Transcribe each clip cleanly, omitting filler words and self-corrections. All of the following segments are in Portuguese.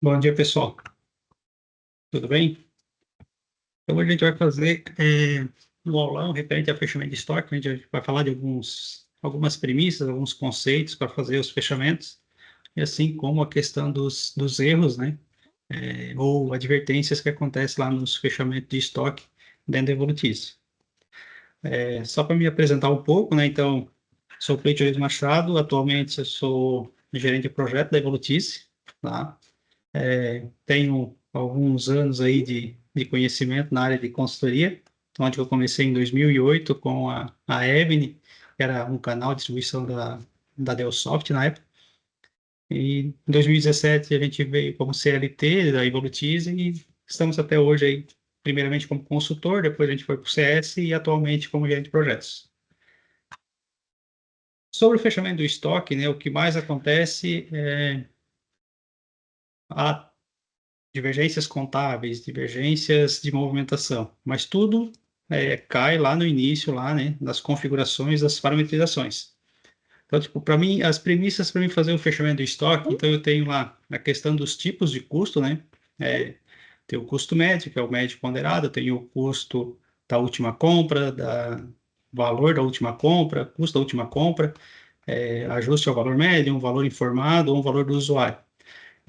Bom dia, pessoal. Tudo bem? Então, hoje a gente vai fazer um aulão referente a fechamento de estoque. A gente vai falar de algumas premissas, alguns conceitos para fazer os fechamentos, e assim como a questão dos erros, né? Ou advertências que acontecem lá nos fechamentos de estoque dentro da Evolutice. Só para me apresentar um pouco, né? Então, sou Cleiton Luiz Machado, atualmente eu sou gerente de projeto da Evolutice, tá? Tenho alguns anos aí de conhecimento na área de consultoria, onde eu comecei em 2008 com a Evny, que era um canal de distribuição da Dellsoft na época. E em 2017 a gente veio como CLT da Evolutize e estamos até hoje aí, primeiramente como consultor, depois a gente foi para o CS e atualmente como gerente de projetos. Sobre o fechamento do estoque, né, o que mais acontece é a divergências contábeis, divergências de movimentação, mas tudo cai lá no início, lá, né, das configurações, das parametrizações. Então, tipo, para mim, as premissas para mim fazer o fechamento do estoque, então eu tenho lá a questão dos tipos de custo, né? Tem o custo médio, que é o médio ponderado, tem o custo da última compra, da valor da última compra, custo da última compra, ajuste ao valor médio, um valor informado ou um valor do usuário.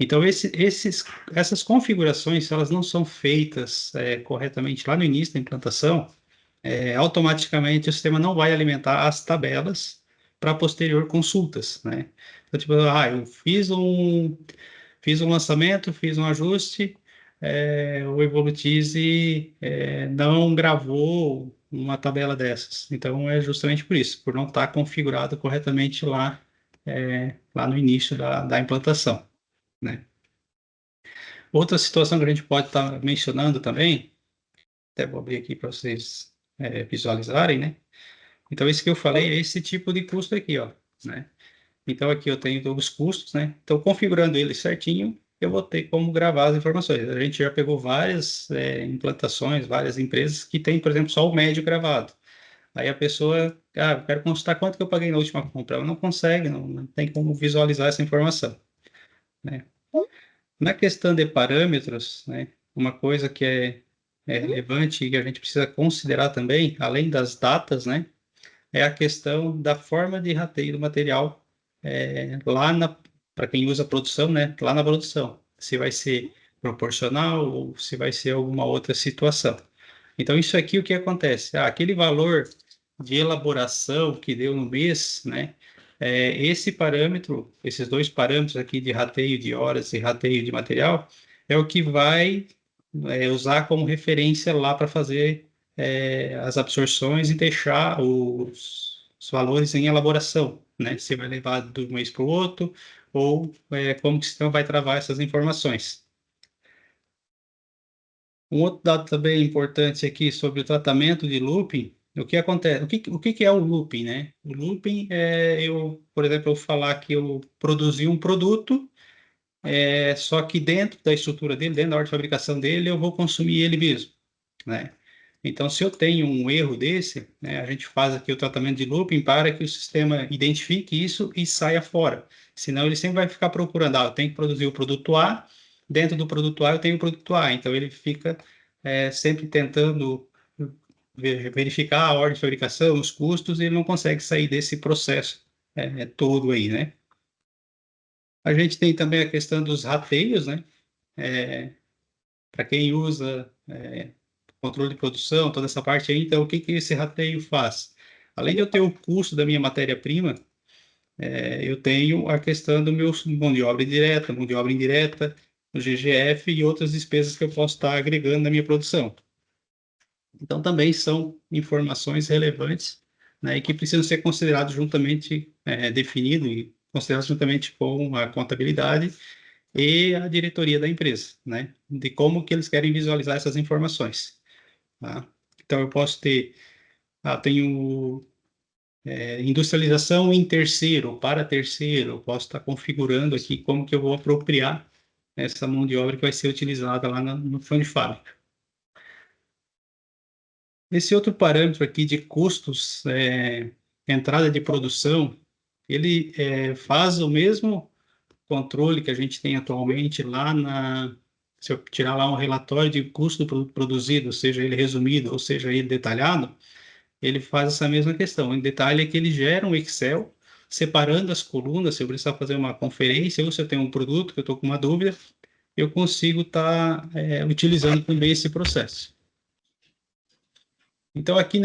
Então, essas configurações, se elas não são feitas corretamente lá no início da implantação, automaticamente o sistema não vai alimentar as tabelas para posterior consultas, né? Então, tipo, eu fiz um lançamento, fiz um ajuste, o Evolutize não gravou uma tabela dessas. Então, é justamente por isso, por não estar configurado corretamente lá no início da implantação, né? Outra situação que a gente pode estar mencionando também, até vou abrir aqui para vocês visualizarem, né? Então, isso que eu falei é esse tipo de custo aqui, ó, né? Então, aqui eu tenho os custos, né? Então, configurando ele certinho, eu vou ter como gravar as informações. A gente já pegou várias implantações, várias empresas que tem, por exemplo, só o médio gravado. Aí a pessoa, eu quero consultar quanto que eu paguei na última compra. Ela não consegue, não tem como visualizar essa informação, né? Na questão de parâmetros, né, uma coisa que é relevante e que a gente precisa considerar também, além das datas, né, é a questão da forma de rateio do material lá para quem usa a produção, né, lá na produção. Se vai ser proporcional ou se vai ser alguma outra situação. Então, isso aqui, o que acontece? Aquele valor de elaboração que deu no mês, né? Esse parâmetro, esses dois parâmetros aqui de rateio de horas e rateio de material, é o que vai usar como referência lá para fazer as absorções e deixar os valores em elaboração, né? Se vai levar de um mês para o outro ou como que o sistema vai travar essas informações. Um outro dado também importante aqui sobre o tratamento de looping, o que acontece, o que é o looping, né? O looping é por exemplo, eu falar que eu produzi um produto, só que dentro da estrutura dele, dentro da ordem de fabricação dele, eu vou consumir ele mesmo, né? Então, se eu tenho um erro desse, né, a gente faz aqui o tratamento de looping para que o sistema identifique isso e saia fora. Senão, ele sempre vai ficar procurando, eu tenho que produzir o produto A, dentro do produto A eu tenho o produto A. Então, ele fica sempre tentando verificar a ordem de fabricação, os custos, e ele não consegue sair desse processo todo aí, né? A gente tem também a questão dos rateios, né? Para quem usa controle de produção, toda essa parte aí. Então, o que que esse rateio faz? Além de eu ter o custo da minha matéria-prima, eu tenho a questão do meu mão de obra direta, mão de obra indireta, o GGF e outras despesas que eu posso estar agregando na minha produção. Então, também são informações relevantes, né, e que precisam ser considerados juntamente, definido e considerados juntamente com a contabilidade e a diretoria da empresa, né, de como que eles querem visualizar essas informações. Tá? Então, eu posso ter, tenho industrialização em terceiro, para terceiro, eu posso estar configurando aqui como que eu vou apropriar essa mão de obra que vai ser utilizada lá no chão de fábrica. Esse outro parâmetro aqui de custos, entrada de produção, ele faz o mesmo controle que a gente tem atualmente lá se eu tirar lá um relatório de custo do produto produzido, seja ele resumido ou seja ele detalhado, ele faz essa mesma questão. O detalhe é que ele gera um Excel separando as colunas, se eu precisar fazer uma conferência ou se eu tenho um produto que eu estou com uma dúvida, eu consigo estar utilizando também esse processo. Então, aqui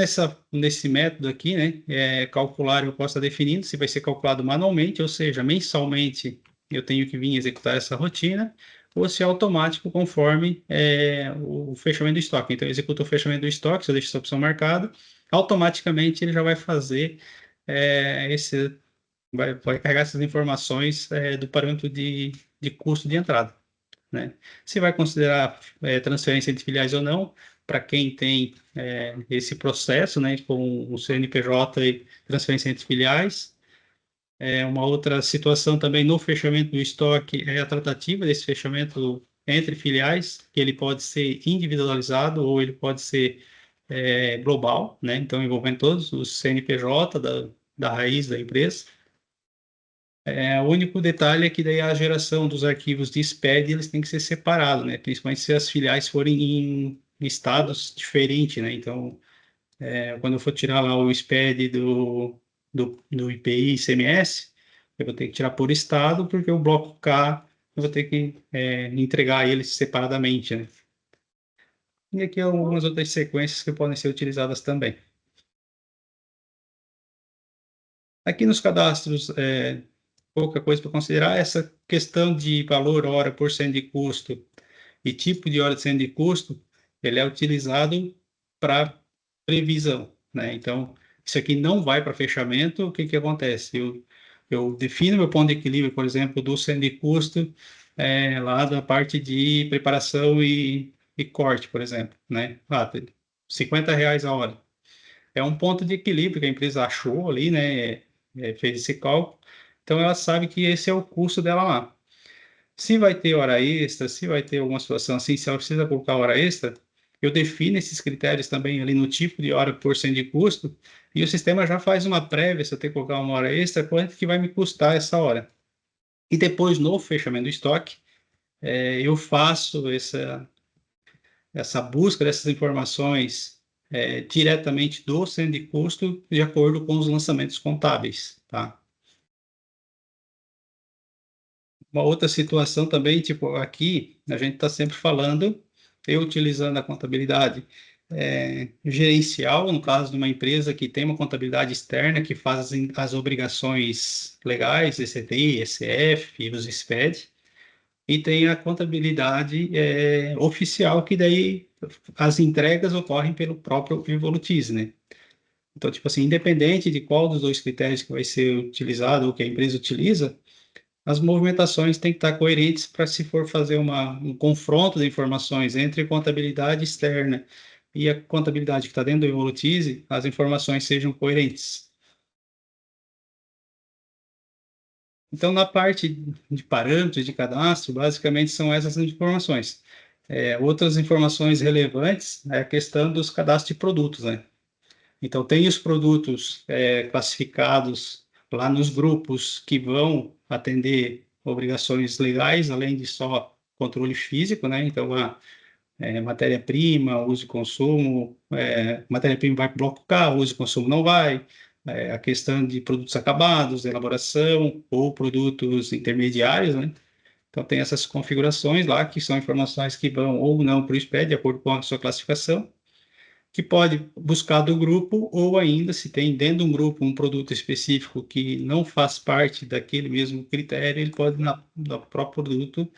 nesse método aqui, né, calcular, eu posso estar definindo se vai ser calculado manualmente, ou seja, mensalmente eu tenho que vir executar essa rotina, ou se é automático conforme o fechamento do estoque. Então, eu executo o fechamento do estoque, se eu deixo essa opção marcada, automaticamente ele já vai fazer vai carregar essas informações do parâmetro de custo de entrada, né? Se vai considerar transferência de filiais ou não, para quem tem esse processo, né, com o CNPJ e transferência entre filiais. Uma outra situação também no fechamento do estoque é a tratativa desse fechamento entre filiais, que ele pode ser individualizado ou ele pode ser global, né? Então, envolvendo todos os CNPJ da raiz da empresa. O único detalhe é que daí a geração dos arquivos de SPED eles têm que ser separados, né? Principalmente se as filiais forem em estados diferentes, né? Então, quando eu for tirar lá o SPED do IPI e ICMS, eu vou ter que tirar por estado, porque o bloco K eu vou ter que entregar eles separadamente, né? E aqui algumas outras sequências que podem ser utilizadas também. Aqui nos cadastros, pouca coisa para considerar, essa questão de valor hora por cento de custo e tipo de hora de cento de custo, ele é utilizado para previsão, né? Então, isso aqui não vai para fechamento, o que que acontece? Eu defino meu ponto de equilíbrio, por exemplo, do cento de custo, lá da parte de preparação e corte, por exemplo, né? R$ 50 a hora. É um ponto de equilíbrio que a empresa achou ali, né? Fez esse cálculo. Então, ela sabe que esse é o custo dela lá. Se vai ter hora extra, se vai ter alguma situação assim, se ela precisa colocar hora extra, eu defino esses critérios também ali no tipo de hora por cento de custo, e o sistema já faz uma prévia, se eu ter que colocar uma hora extra, quanto que vai me custar essa hora. E depois, no fechamento do estoque, eu faço essa busca dessas informações diretamente do centro de custo, de acordo com os lançamentos contábeis, tá? Uma outra situação também, tipo, aqui a gente está sempre falando, eu utilizando a contabilidade gerencial, no caso de uma empresa que tem uma contabilidade externa, que faz as obrigações legais, ECT, ECF, os SPED, e tem a contabilidade oficial, que daí as entregas ocorrem pelo próprio Evolutize, né? Então, tipo assim, independente de qual dos dois critérios que vai ser utilizado ou que a empresa utiliza, as movimentações têm que estar coerentes para se for fazer um confronto de informações entre a contabilidade externa e a contabilidade que está dentro do Evolutize, as informações sejam coerentes. Então, na parte de parâmetros de cadastro, basicamente são essas informações. Outras informações relevantes é a questão dos cadastros de produtos, né? Então, tem os produtos classificados lá nos grupos que vão atender obrigações legais, além de só controle físico, né? Então, matéria-prima, uso e consumo, matéria-prima vai para o bloco K, uso e consumo não vai, a questão de produtos acabados, elaboração ou produtos intermediários, né? Então, tem essas configurações lá, que são informações que vão ou não para o SPED, de acordo com a sua classificação, que pode buscar do grupo, ou ainda, se tem dentro de um grupo um produto específico que não faz parte daquele mesmo critério, ele pode, no próprio produto,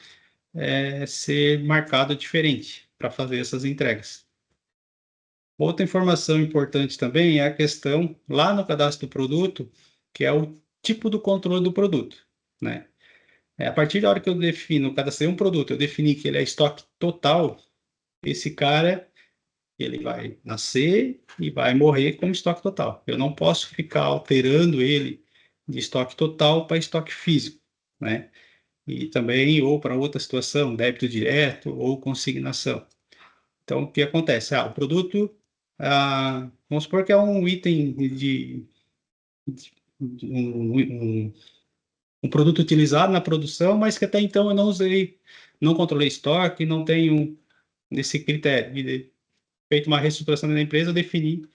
ser marcado diferente para fazer essas entregas. Outra informação importante também é a questão, lá no cadastro do produto, que é o tipo do controle do produto, né? A partir da hora que eu defino, cadastrei um produto, eu defini que ele é estoque total, esse cara ele vai nascer e vai morrer como estoque total. Eu não posso ficar alterando ele de estoque total para estoque físico, né? E também, ou para outra situação, débito direto ou consignação. Então, o que acontece? O produto, vamos supor que é um item de um produto utilizado na produção, mas que até então eu não usei, não controlei estoque, não tenho esse critério. De feito uma reestruturação da empresa, eu defini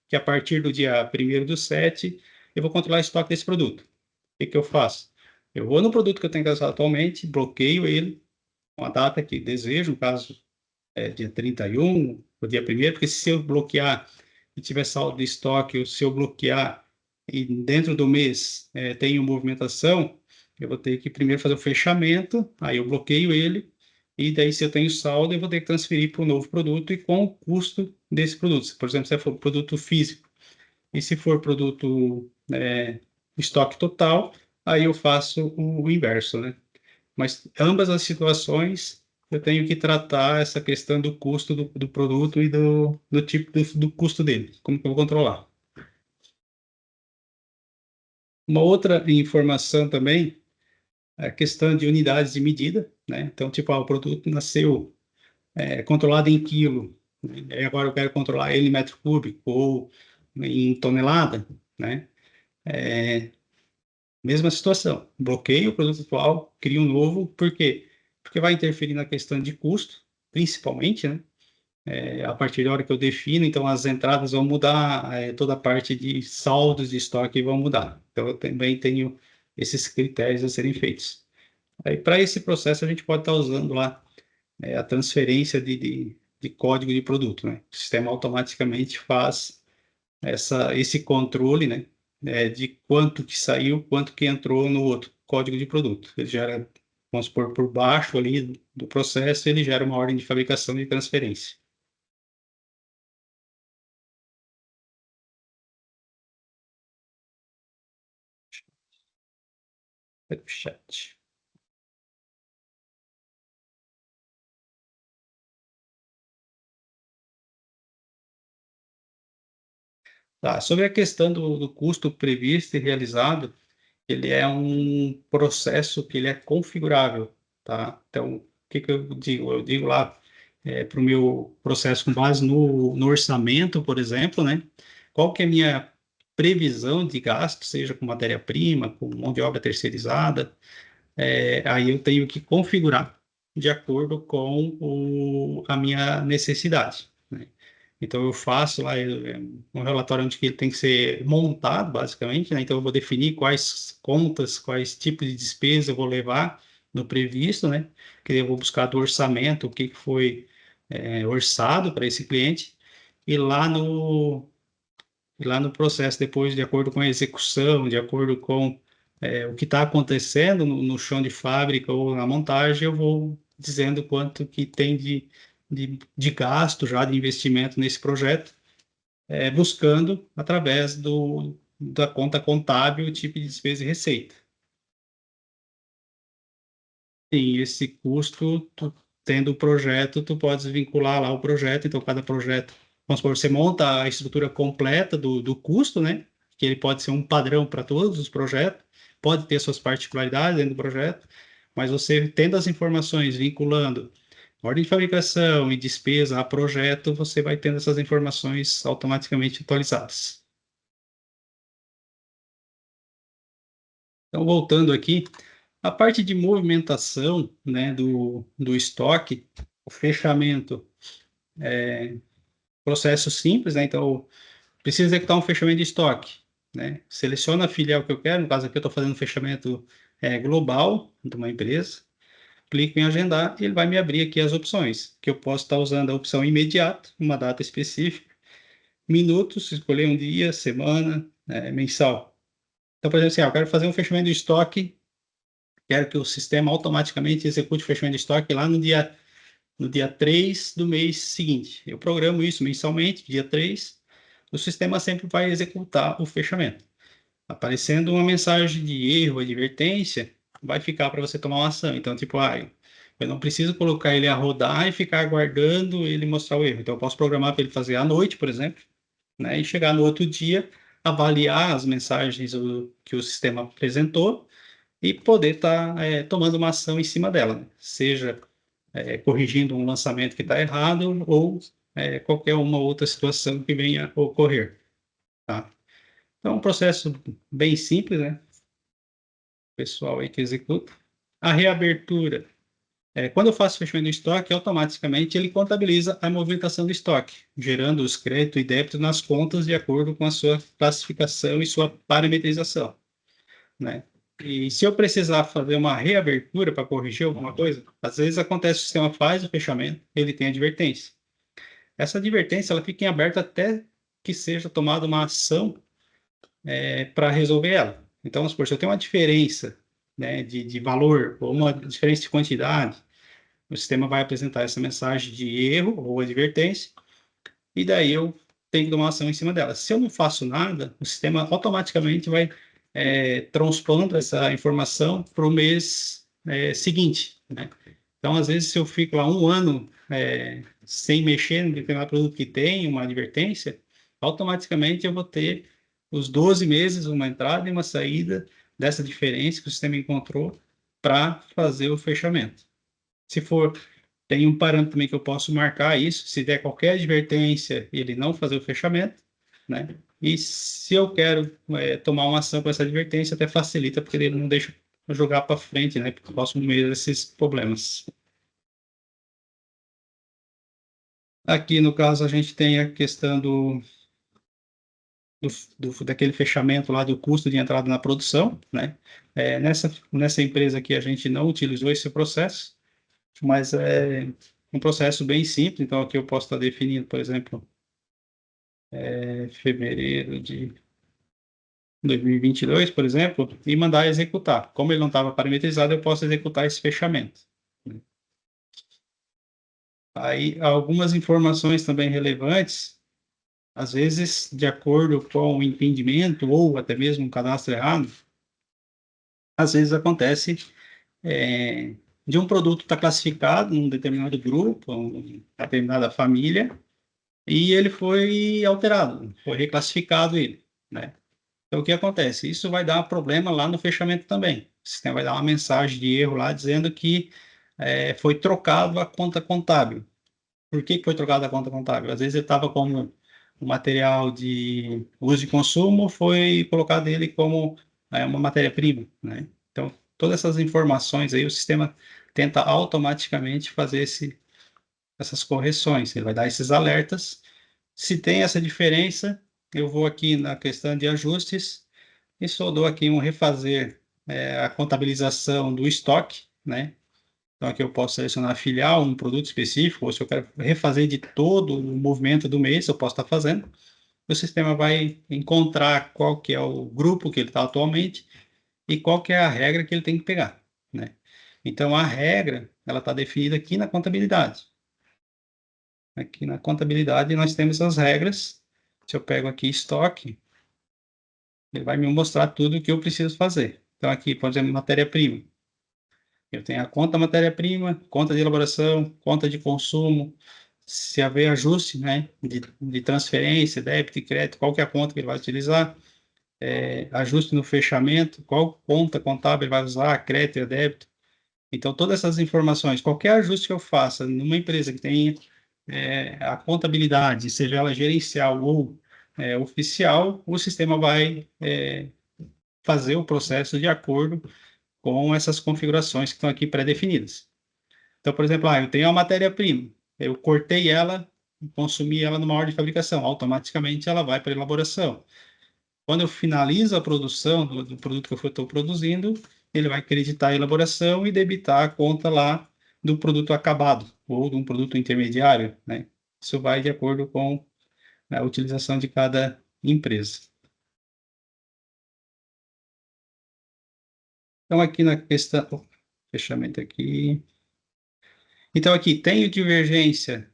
que a partir do dia 1º do 7, eu vou controlar o estoque desse produto. O que eu faço? Eu vou no produto que eu tenho casado atualmente, bloqueio ele, com a data que desejo, no caso, dia 31, o dia 1º, porque se eu bloquear e tiver saldo de estoque, ou se eu bloquear e dentro do mês tenho movimentação, eu vou ter que primeiro fazer o fechamento, aí eu bloqueio ele, e daí se eu tenho saldo, eu vou ter que transferir para o novo produto e com o custo desse produto. Por exemplo, se for produto físico, e se for produto estoque total, aí eu faço o inverso, né? Mas ambas as situações eu tenho que tratar essa questão do custo do produto e do tipo do custo dele, como que eu vou controlar. Uma outra informação também é a questão de unidades de medida, né? Então, tipo, o produto nasceu controlado em quilo, né? E agora eu quero controlar ele em metro cúbico ou em tonelada, né? Mesma situação, bloqueio o produto atual, crio um novo, por quê? Porque vai interferir na questão de custo, principalmente, né? A partir da hora que eu defino, então as entradas vão mudar, toda a parte de saldos de estoque vão mudar. Então eu também tenho esses critérios a serem feitos. Aí para esse processo a gente pode estar usando lá a transferência de código de produto, né? O sistema automaticamente faz esse controle, né? De quanto que saiu, quanto que entrou no outro código de produto. Ele gera, vamos supor, por baixo ali do processo, ele gera uma ordem de fabricação de transferência. Chat. Tá, sobre a questão do custo previsto e realizado, ele é um processo que ele é configurável, tá? Então, o que que eu digo? Eu digo lá para o meu processo com base no orçamento, por exemplo, né? Qual que é a minha previsão de gasto, seja com matéria-prima, com mão de obra terceirizada, aí eu tenho que configurar de acordo com a minha necessidade, né? Então, eu faço lá um relatório onde que ele tem que ser montado, basicamente, né? Então, eu vou definir quais contas, quais tipos de despesa eu vou levar no previsto, né? Que eu vou buscar do orçamento, o que que foi orçado para esse cliente, e lá no processo, depois, de acordo com a execução, de acordo com o que está acontecendo no chão de fábrica ou na montagem, eu vou dizendo quanto que tem de gasto já, de investimento nesse projeto, buscando através da conta contábil o tipo de despesa e receita. E esse custo, tendo o projeto, tu podes vincular lá o projeto, então cada projeto, vamos supor, você monta a estrutura completa do custo, né? Que ele pode ser um padrão para todos os projetos, pode ter suas particularidades dentro do projeto, mas você tendo as informações vinculando ordem de fabricação e despesa a projeto, você vai tendo essas informações automaticamente atualizadas. Então, voltando aqui, a parte de movimentação, né, do estoque, o fechamento, processo simples, né? Então, preciso executar um fechamento de estoque, né? Seleciona a filial que eu quero, no caso aqui eu estou fazendo um fechamento global de uma empresa, clico em agendar e ele vai me abrir aqui as opções, que eu posso estar usando a opção imediato, uma data específica, minutos, escolher um dia, semana, mensal. Então, por exemplo, assim, eu quero fazer um fechamento de estoque. Quero que o sistema automaticamente execute o fechamento de estoque lá no dia 3 do mês seguinte. Eu programo isso mensalmente, dia 3, o sistema sempre vai executar o fechamento. Aparecendo uma mensagem de erro, advertência, vai ficar para você tomar uma ação. Então, tipo, eu não preciso colocar ele a rodar e ficar aguardando ele mostrar o erro. Então, eu posso programar para ele fazer à noite, por exemplo, né, e chegar no outro dia, avaliar as mensagens que o sistema apresentou e poder estar tomando uma ação em cima dela, né? Seja corrigindo um lançamento que está errado ou qualquer uma outra situação que venha a ocorrer, tá? Então, é um processo bem simples, né? pessoal aí que executa. A reabertura. Quando eu faço fechamento do estoque, automaticamente ele contabiliza a movimentação do estoque, gerando os créditos e débitos nas contas de acordo com a sua classificação e sua parametrização, né? E se eu precisar fazer uma reabertura para corrigir alguma coisa, às vezes acontece, o sistema faz o fechamento, ele tem advertência. Essa advertência ela fica em aberto até que seja tomada uma ação para resolver ela. Então, vamos supor, se eu tenho uma diferença, né, de valor ou uma diferença de quantidade, o sistema vai apresentar essa mensagem de erro ou advertência, e daí eu tenho que tomar uma ação em cima dela. Se eu não faço nada, o sistema automaticamente vai transpondo essa informação para o mês seguinte, né? Então, às vezes, se eu fico lá um ano sem mexer no determinado produto que tem uma advertência, automaticamente eu vou ter os 12 meses, uma entrada e uma saída dessa diferença que o sistema encontrou para fazer o fechamento. Se for, tem um parâmetro também que eu posso marcar isso, se der qualquer advertência, ele não fazer o fechamento, né? E se eu quero tomar uma ação com essa advertência, até facilita, porque ele não deixa eu jogar para frente, né? Porque eu posso meio esses problemas. Aqui, no caso, a gente tem a questão daquele fechamento lá do custo de entrada na produção, né? Nessa empresa aqui, a gente não utilizou esse processo, mas é um processo bem simples. Então, aqui eu posso estar definindo, por exemplo, fevereiro de 2022, por exemplo, e mandar executar. Como ele não estava parametrizado, eu posso executar esse fechamento. Aí, algumas informações também relevantes, às vezes, de acordo com o entendimento ou até mesmo um cadastro errado, às vezes acontece de um produto estar classificado num determinado grupo, uma determinada família, e ele foi alterado, foi reclassificado ele, né? Então, o que acontece? Isso vai dar problema lá no fechamento também. O sistema vai dar uma mensagem de erro lá dizendo que foi trocado a conta contábil. Por que foi trocado a conta contábil? Às vezes ele estava como um material de uso e consumo, foi colocado ele como uma matéria-prima, né? Então, todas essas informações aí, o sistema tenta automaticamente fazer essas correções. Ele vai dar esses alertas. Se tem essa diferença, eu vou aqui na questão de ajustes e só dou aqui um refazer a contabilização do estoque, né? Então aqui eu posso selecionar filial, um produto específico, ou se eu quero refazer de todo o movimento do mês, eu posso estar fazendo. O sistema vai encontrar qual que é o grupo que ele está atualmente e qual que é a regra que ele tem que pegar, né? Então a regra, ela está definida aqui na contabilidade. Aqui na contabilidade nós temos as regras. Se eu pego aqui estoque, ele vai me mostrar tudo o que eu preciso fazer. Então aqui, por exemplo, matéria-prima. Eu tenho a conta matéria-prima, conta de elaboração, conta de consumo, se haver ajuste, né, de transferência, débito e crédito, qual que é a conta que ele vai utilizar, ajuste no fechamento, qual conta contábil ele vai usar, crédito e débito. Então, todas essas informações, qualquer ajuste que eu faça numa empresa que tenha a contabilidade, seja ela gerencial ou oficial, o sistema vai fazer o processo de acordo com essas configurações que estão aqui pré-definidas. Então, por exemplo, eu tenho a matéria-prima, eu cortei ela, consumi ela numa ordem de fabricação, automaticamente ela vai para elaboração. Quando eu finalizo a produção do produto que eu estou produzindo, ele vai acreditar a elaboração e debitar a conta lá do produto acabado ou de um produto intermediário, né? Isso vai de acordo com a utilização de cada empresa. Então, aqui na questão, fechamento aqui. Então, aqui, tenho divergência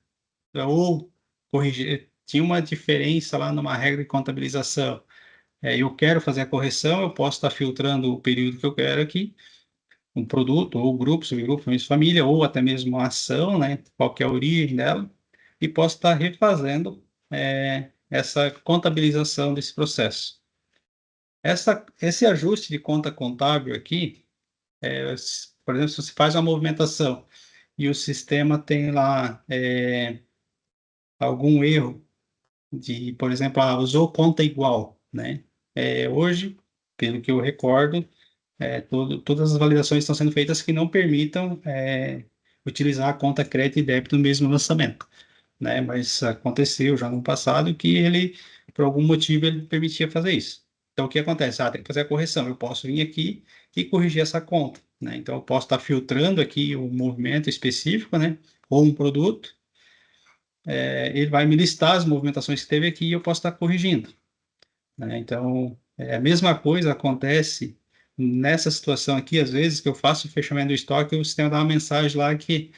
ou corrigir, tinha uma diferença lá numa regra de contabilização. Eu quero fazer a correção, eu posso estar filtrando o período que eu quero aqui, um produto, ou grupo, subgrupo, família, ou até mesmo uma ação, né? Qual que é a origem dela, e posso estar refazendo essa contabilização desse processo. Esse ajuste de conta contábil aqui, por exemplo, se você faz uma movimentação e o sistema tem lá algum erro por exemplo, usou conta igual, né? Hoje, pelo que eu recordo, todas as validações estão sendo feitas que não permitam utilizar a conta crédito e débito no mesmo lançamento, né? Mas aconteceu já no passado que ele, por algum motivo, ele permitia fazer isso. Então, o que acontece? Tem que fazer a correção. Eu posso vir aqui e corrigir essa conta, né? Então, eu posso estar filtrando aqui o movimento específico, né? Ou um produto. Ele vai me listar as movimentações que teve aqui e eu posso estar corrigindo, né? Então, a mesma coisa acontece nessa situação aqui, às vezes, que eu faço o fechamento do estoque, o sistema dá uma mensagem lá que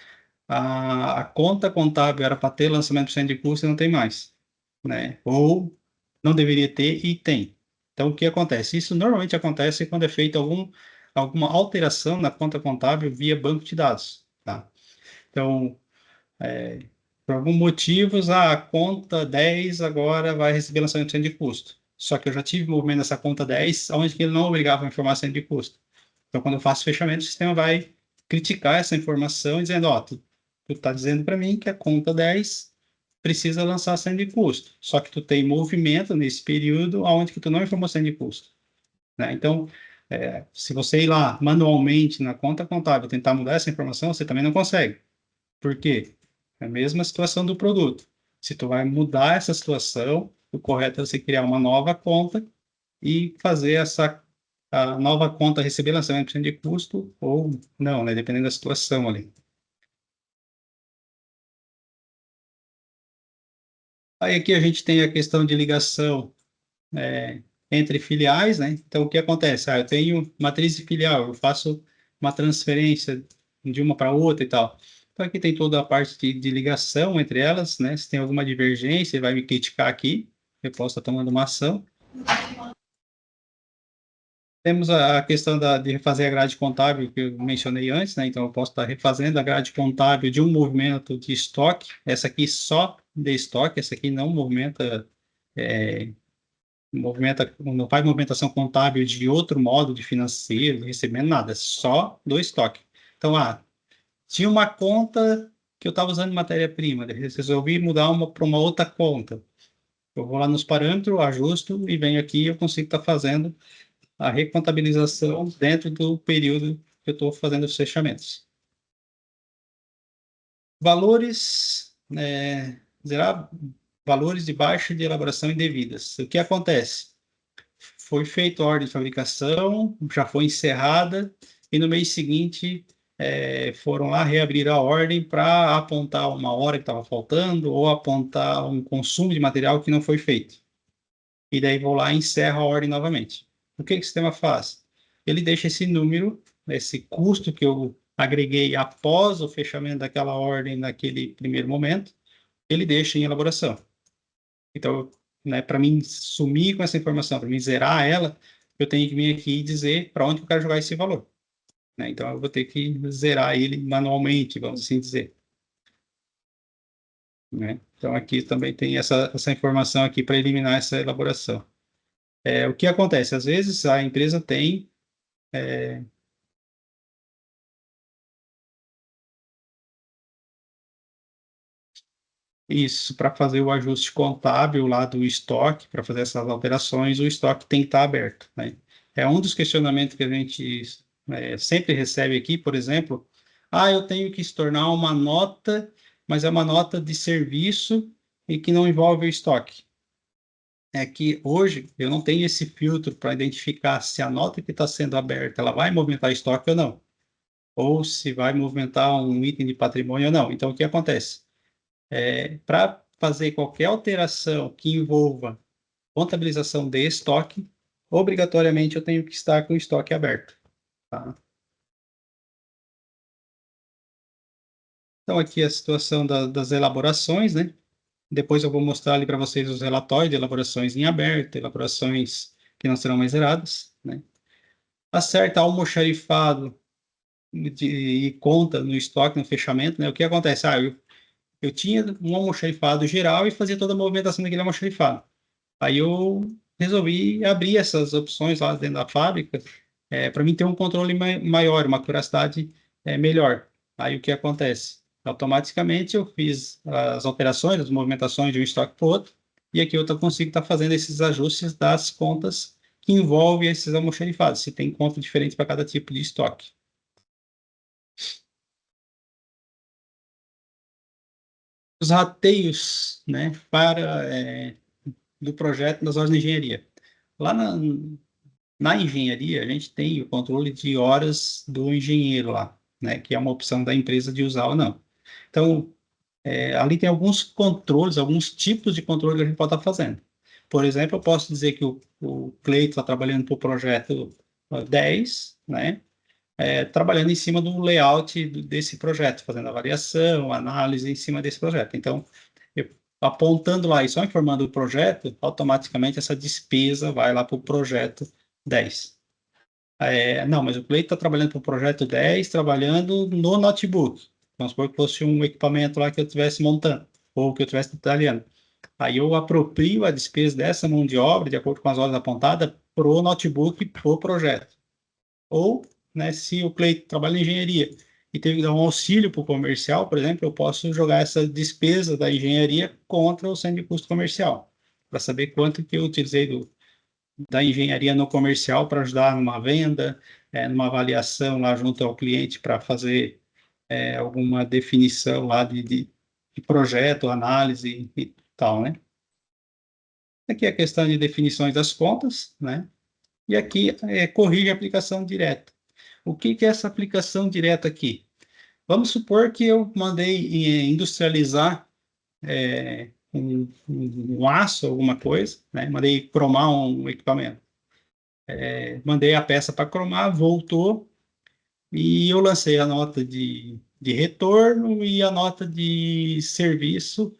a conta contábil era para ter lançamento sem de custo e não tem mais, né? Ou não deveria ter e tem. Então, o que acontece? Isso normalmente acontece quando é feita alguma alteração na conta contábil via banco de dados, tá? Então, por algum motivo, a conta 10 agora vai receber lançamento sem de custo. Só que eu já tive movimento nessa conta 10, onde ele não obrigava a informar sem de custo. Então, quando eu faço fechamento, o sistema vai criticar essa informação, dizendo, tu está dizendo para mim que a conta 10 precisa lançar sem de custo. Só que tu tem movimento nesse período onde que tu não informou sem de custo, né? Então, se você ir lá manualmente na conta contábil tentar mudar essa informação, você também não consegue. Por quê? É a mesma situação do produto. Se tu vai mudar essa situação, o correto é você criar uma nova conta e fazer a nova conta receber lançamento de custo ou não, né? Dependendo da situação ali. Aí aqui a gente tem a questão de ligação entre filiais, né? Então, o que acontece? Eu tenho matriz e filial, eu faço uma transferência de uma para outra e tal. Então, aqui tem toda a parte de ligação entre elas, né? Se tem alguma divergência, ele vai me criticar aqui, eu posso estar tomando uma ação. Temos a questão de refazer a grade contábil que eu mencionei antes, né? Então, eu posso estar refazendo a grade contábil de um movimento de estoque. Essa aqui só de estoque, essa aqui não não faz movimentação contábil de outro modo de financeiro, de recebimento, nada, só do estoque. Então, tinha uma conta que eu estava usando matéria-prima, resolvi mudar para uma outra conta. Eu vou lá nos parâmetros, ajusto e venho aqui e eu consigo estar fazendo a recontabilização dentro do período que eu estou fazendo os fechamentos. Valores, zerar valores de baixa de elaboração indevidas. O que acontece? Foi feita a ordem de fabricação, já foi encerrada, e no mês seguinte foram lá reabrir a ordem para apontar uma hora que estava faltando ou apontar um consumo de material que não foi feito. E daí vou lá e encerro a ordem novamente. O que o sistema faz? Ele deixa esse número, esse custo que eu agreguei após o fechamento daquela ordem naquele primeiro momento, ele deixa em elaboração. Então, né, para mim sumir com essa informação, para mim zerar ela, eu tenho que vir aqui e dizer para onde eu quero jogar esse valor, né? Então, eu vou ter que zerar ele manualmente, vamos assim dizer, né? Então, aqui também tem essa informação aqui para eliminar essa elaboração. O que acontece? Às vezes, a empresa tem isso, para fazer o ajuste contábil lá do estoque, para fazer essas alterações, o estoque tem que estar aberto, né? É um dos questionamentos que a gente sempre recebe aqui, por exemplo, eu tenho que se tornar uma nota, mas é uma nota de serviço e que não envolve o estoque. É que hoje eu não tenho esse filtro para identificar se a nota que está sendo aberta, ela vai movimentar estoque ou não, ou se vai movimentar um item de patrimônio ou não. Então, o que acontece? Para fazer qualquer alteração que envolva contabilização de estoque, obrigatoriamente eu tenho que estar com o estoque aberto, tá? Então, aqui a situação das elaborações, né? Depois eu vou mostrar ali para vocês os relatórios de elaborações em aberto, elaborações que não serão mais zeradas, né? Acerta almoxarifado e conta no estoque, no fechamento, né? O que acontece? Eu tinha um almoxarifado geral e fazia toda a movimentação daquele almoxarifado. Aí eu resolvi abrir essas opções lá dentro da fábrica para mim ter um controle maior, uma curiosidade melhor. Aí o que acontece? Automaticamente eu fiz as alterações, as movimentações de um estoque para o outro, e aqui eu consigo estar fazendo esses ajustes das contas que envolve esses almoxarifados, se tem conta diferente para cada tipo de estoque. Os rateios, né, do projeto nas horas de engenharia. Lá na engenharia, a gente tem o controle de horas do engenheiro lá, né, que é uma opção da empresa de usar ou não. Então, ali tem alguns controles, alguns tipos de controle que a gente pode estar fazendo. Por exemplo, eu posso dizer que o Cleiton está trabalhando para o projeto 10, né? Trabalhando em cima do layout desse projeto, fazendo avaliação, análise em cima desse projeto. Então, apontando lá e só informando o projeto, automaticamente essa despesa vai lá para o projeto 10. Não, mas o Cleiton está trabalhando para o projeto 10, trabalhando no notebook. Vamos supor que fosse um equipamento lá que eu estivesse montando, ou que eu estivesse detalhando. Aí eu aproprio a despesa dessa mão de obra, de acordo com as horas apontadas, para o notebook, para o projeto. Ou, né, se o Cleiton trabalha em engenharia e teve que dar um auxílio para o comercial, por exemplo, eu posso jogar essa despesa da engenharia contra o centro de custo comercial, para saber quanto que eu utilizei da engenharia no comercial para ajudar numa venda, numa avaliação lá junto ao cliente para fazer alguma definição lá de projeto, análise e tal, né? Aqui é a questão de definições das contas, né? E aqui corrige a aplicação direta. O que é essa aplicação direta aqui? Vamos supor que eu mandei industrializar um aço, alguma coisa, né? Mandei cromar um equipamento. Mandei a peça para cromar, voltou, e eu lancei a nota de retorno e a nota de serviço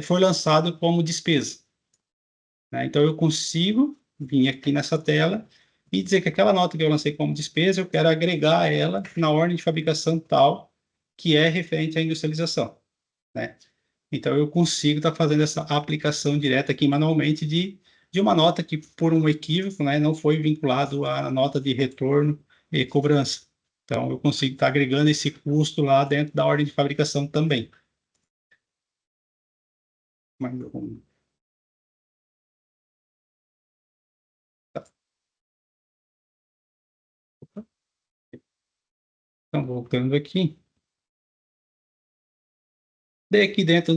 foi lançado como despesa, né? Então, eu consigo vir aqui nessa tela e dizer que aquela nota que eu lancei como despesa, eu quero agregar ela na ordem de fabricação tal, que é referente à industrialização, né? Então, eu consigo estar fazendo essa aplicação direta aqui manualmente de uma nota que, por um equívoco, né, não foi vinculado à nota de retorno e cobrança. Então, eu consigo estar agregando esse custo lá dentro da ordem de fabricação também. Mas, então, voltando aqui. Daí aqui dentro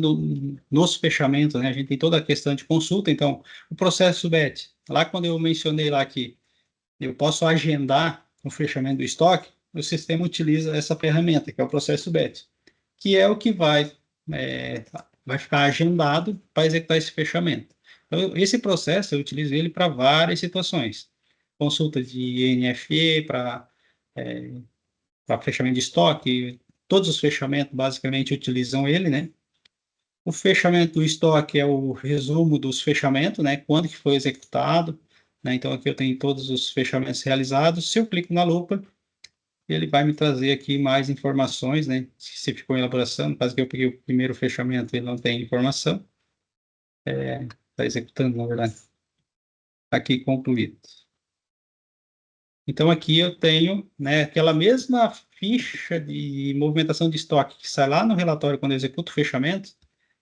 nos fechamentos, né, a gente tem toda a questão de consulta. Então, o processo BET, lá quando eu mencionei lá que eu posso agendar o fechamento do estoque, o sistema utiliza essa ferramenta, que é o processo BET, que é o que é, vai ficar agendado para executar esse fechamento. Então, esse processo, eu utilizo ele para várias situações. Consulta de NFE para fechamento de estoque, todos os fechamentos basicamente utilizam ele, né? O fechamento do estoque é o resumo dos fechamentos, né? Quando que foi executado, né? Então aqui eu tenho todos os fechamentos realizados. Se eu clico na lupa, ele vai me trazer aqui mais informações, né? Se ficou em elaboração, no caso que eu peguei o primeiro fechamento, ele não tem informação. Está executando, na verdade. Aqui concluído. Então aqui eu tenho, né, aquela mesma ficha de movimentação de estoque que sai lá no relatório quando eu executo o fechamento,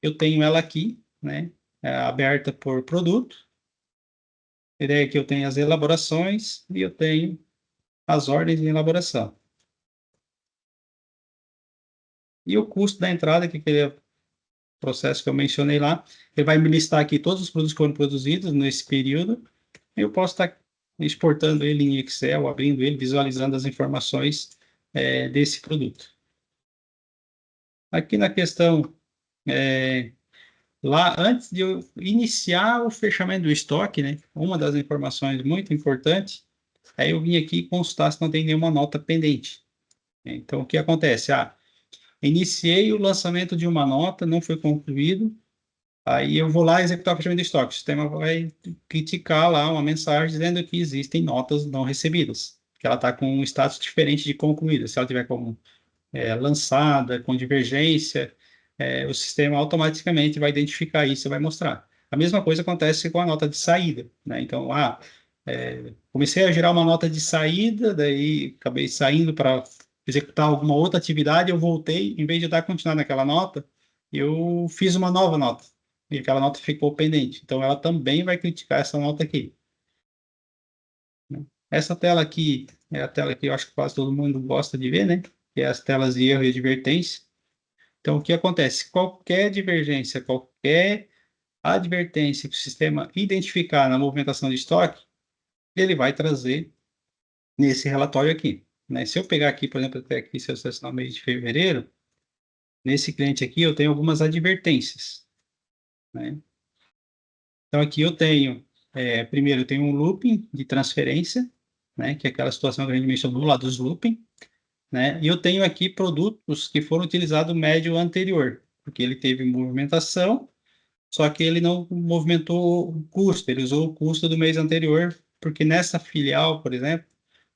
eu tenho ela aqui, né, aberta por produto. E daí aqui eu tenho as elaborações e eu tenho as ordens de elaboração. E o custo da entrada, que é aquele processo que eu mencionei lá, ele vai me listar aqui todos os produtos que foram produzidos nesse período. E eu posso estar exportando ele em Excel, abrindo ele, visualizando as informações desse produto. Aqui na questão, lá antes de eu iniciar o fechamento do estoque, né, uma das informações muito importantes, aí eu vim aqui consultar se não tem nenhuma nota pendente. Então, o que acontece? Iniciei o lançamento de uma nota, não foi concluído, aí eu vou lá executar o fechamento de estoque. O sistema vai criticar lá uma mensagem dizendo que existem notas não recebidas, que ela está com um status diferente de concluída. Se ela tiver como lançada, com divergência, o sistema automaticamente vai identificar isso e vai mostrar. A mesma coisa acontece com a nota de saída, né? Então, comecei a gerar uma nota de saída, daí acabei saindo para executar alguma outra atividade, eu voltei, em vez de dar continuar naquela nota, eu fiz uma nova nota, e aquela nota ficou pendente. Então, ela também vai criticar essa nota aqui. Essa tela aqui é a tela que eu acho que quase todo mundo gosta de ver, né? Que é as telas de erro e advertência. Então, o que acontece? Qualquer divergência, qualquer advertência que o sistema identificar na movimentação de estoque, ele vai trazer nesse relatório aqui, né? Se eu pegar aqui, por exemplo, até aqui, se eu acessar no mês de fevereiro, nesse cliente aqui eu tenho algumas advertências, né? Então, aqui eu tenho, primeiro, eu tenho um looping de transferência, né? Que é aquela situação que a gente mencionou lá dos looping, né? E eu tenho aqui produtos que foram utilizados médio anterior, porque ele teve movimentação, só que ele não movimentou o custo, ele usou o custo do mês anterior, porque nessa filial, por exemplo,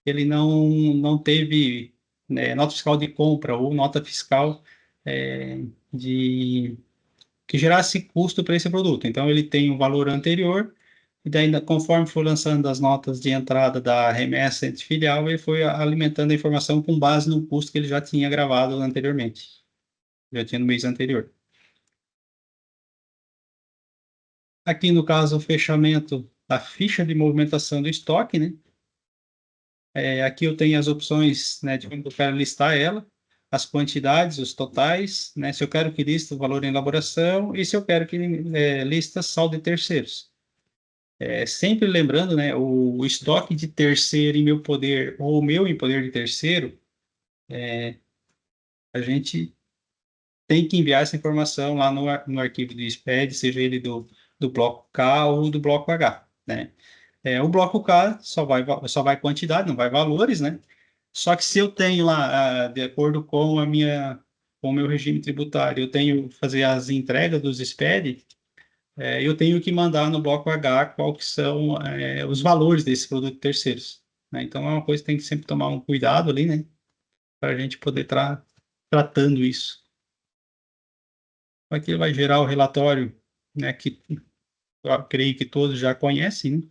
ele não teve, né, nota fiscal de compra ou nota fiscal é, de que gerasse custo para esse produto. Então, ele tem um valor anterior, e daí, conforme for lançando as notas de entrada da remessa entre filial, ele foi alimentando a informação com base no custo que ele já tinha gravado anteriormente, já tinha no mês anterior. Aqui, no caso, o fechamento da ficha de movimentação do estoque, né? Aqui eu tenho as opções, né, de como eu quero listar ela, as quantidades, os totais, né? Se eu quero que liste o valor em elaboração e se eu quero que lista saldo de terceiros. Sempre lembrando, né, o estoque de terceiro em meu poder ou o meu em poder de terceiro, a gente tem que enviar essa informação lá no arquivo do SPED, seja ele do bloco K ou do bloco H, né? O bloco K só vai quantidade, não vai valores, né? Só que se eu tenho lá, de acordo com com o meu regime tributário, eu tenho que fazer as entregas dos SPED, eu tenho que mandar no bloco H qual que são os valores desses produtos terceiros, né? Então é uma coisa que tem que sempre tomar um cuidado ali, né? Para a gente poder estar tratando isso. Aqui vai gerar o relatório, né? Que eu creio que todos já conhecem, né?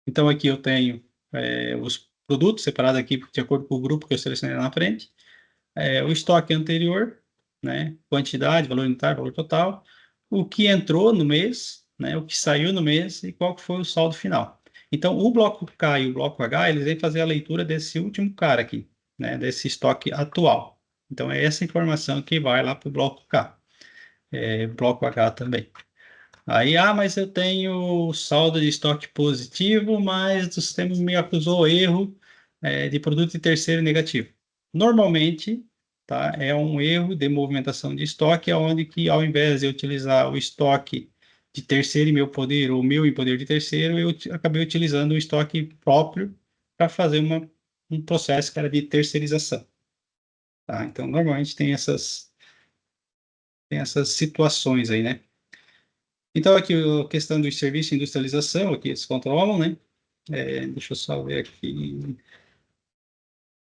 Então aqui eu tenho os produtos separados aqui de acordo com o grupo que eu selecionei na frente. O estoque anterior, né? Quantidade, valor unitário, valor total, o que entrou no mês, né? O que saiu no mês e qual que foi o saldo final. Então, o bloco K e o bloco H, eles vêm fazer a leitura desse último cara aqui, né? Desse estoque atual. Então, é essa informação que vai lá para o bloco K, bloco H também. Aí, mas eu tenho saldo de estoque positivo, mas o sistema me acusou erro de produto de terceiro negativo. Normalmente, tá, é um erro de movimentação de estoque, onde que ao invés de eu utilizar o estoque de terceiro em meu poder ou meu em poder de terceiro, eu acabei utilizando o estoque próprio para fazer um processo que era de terceirização. Tá? Então, normalmente tem essas situações aí, né? Então, aqui a questão do serviço de industrialização, aqui eles controlam, né? Deixa eu só ver aqui.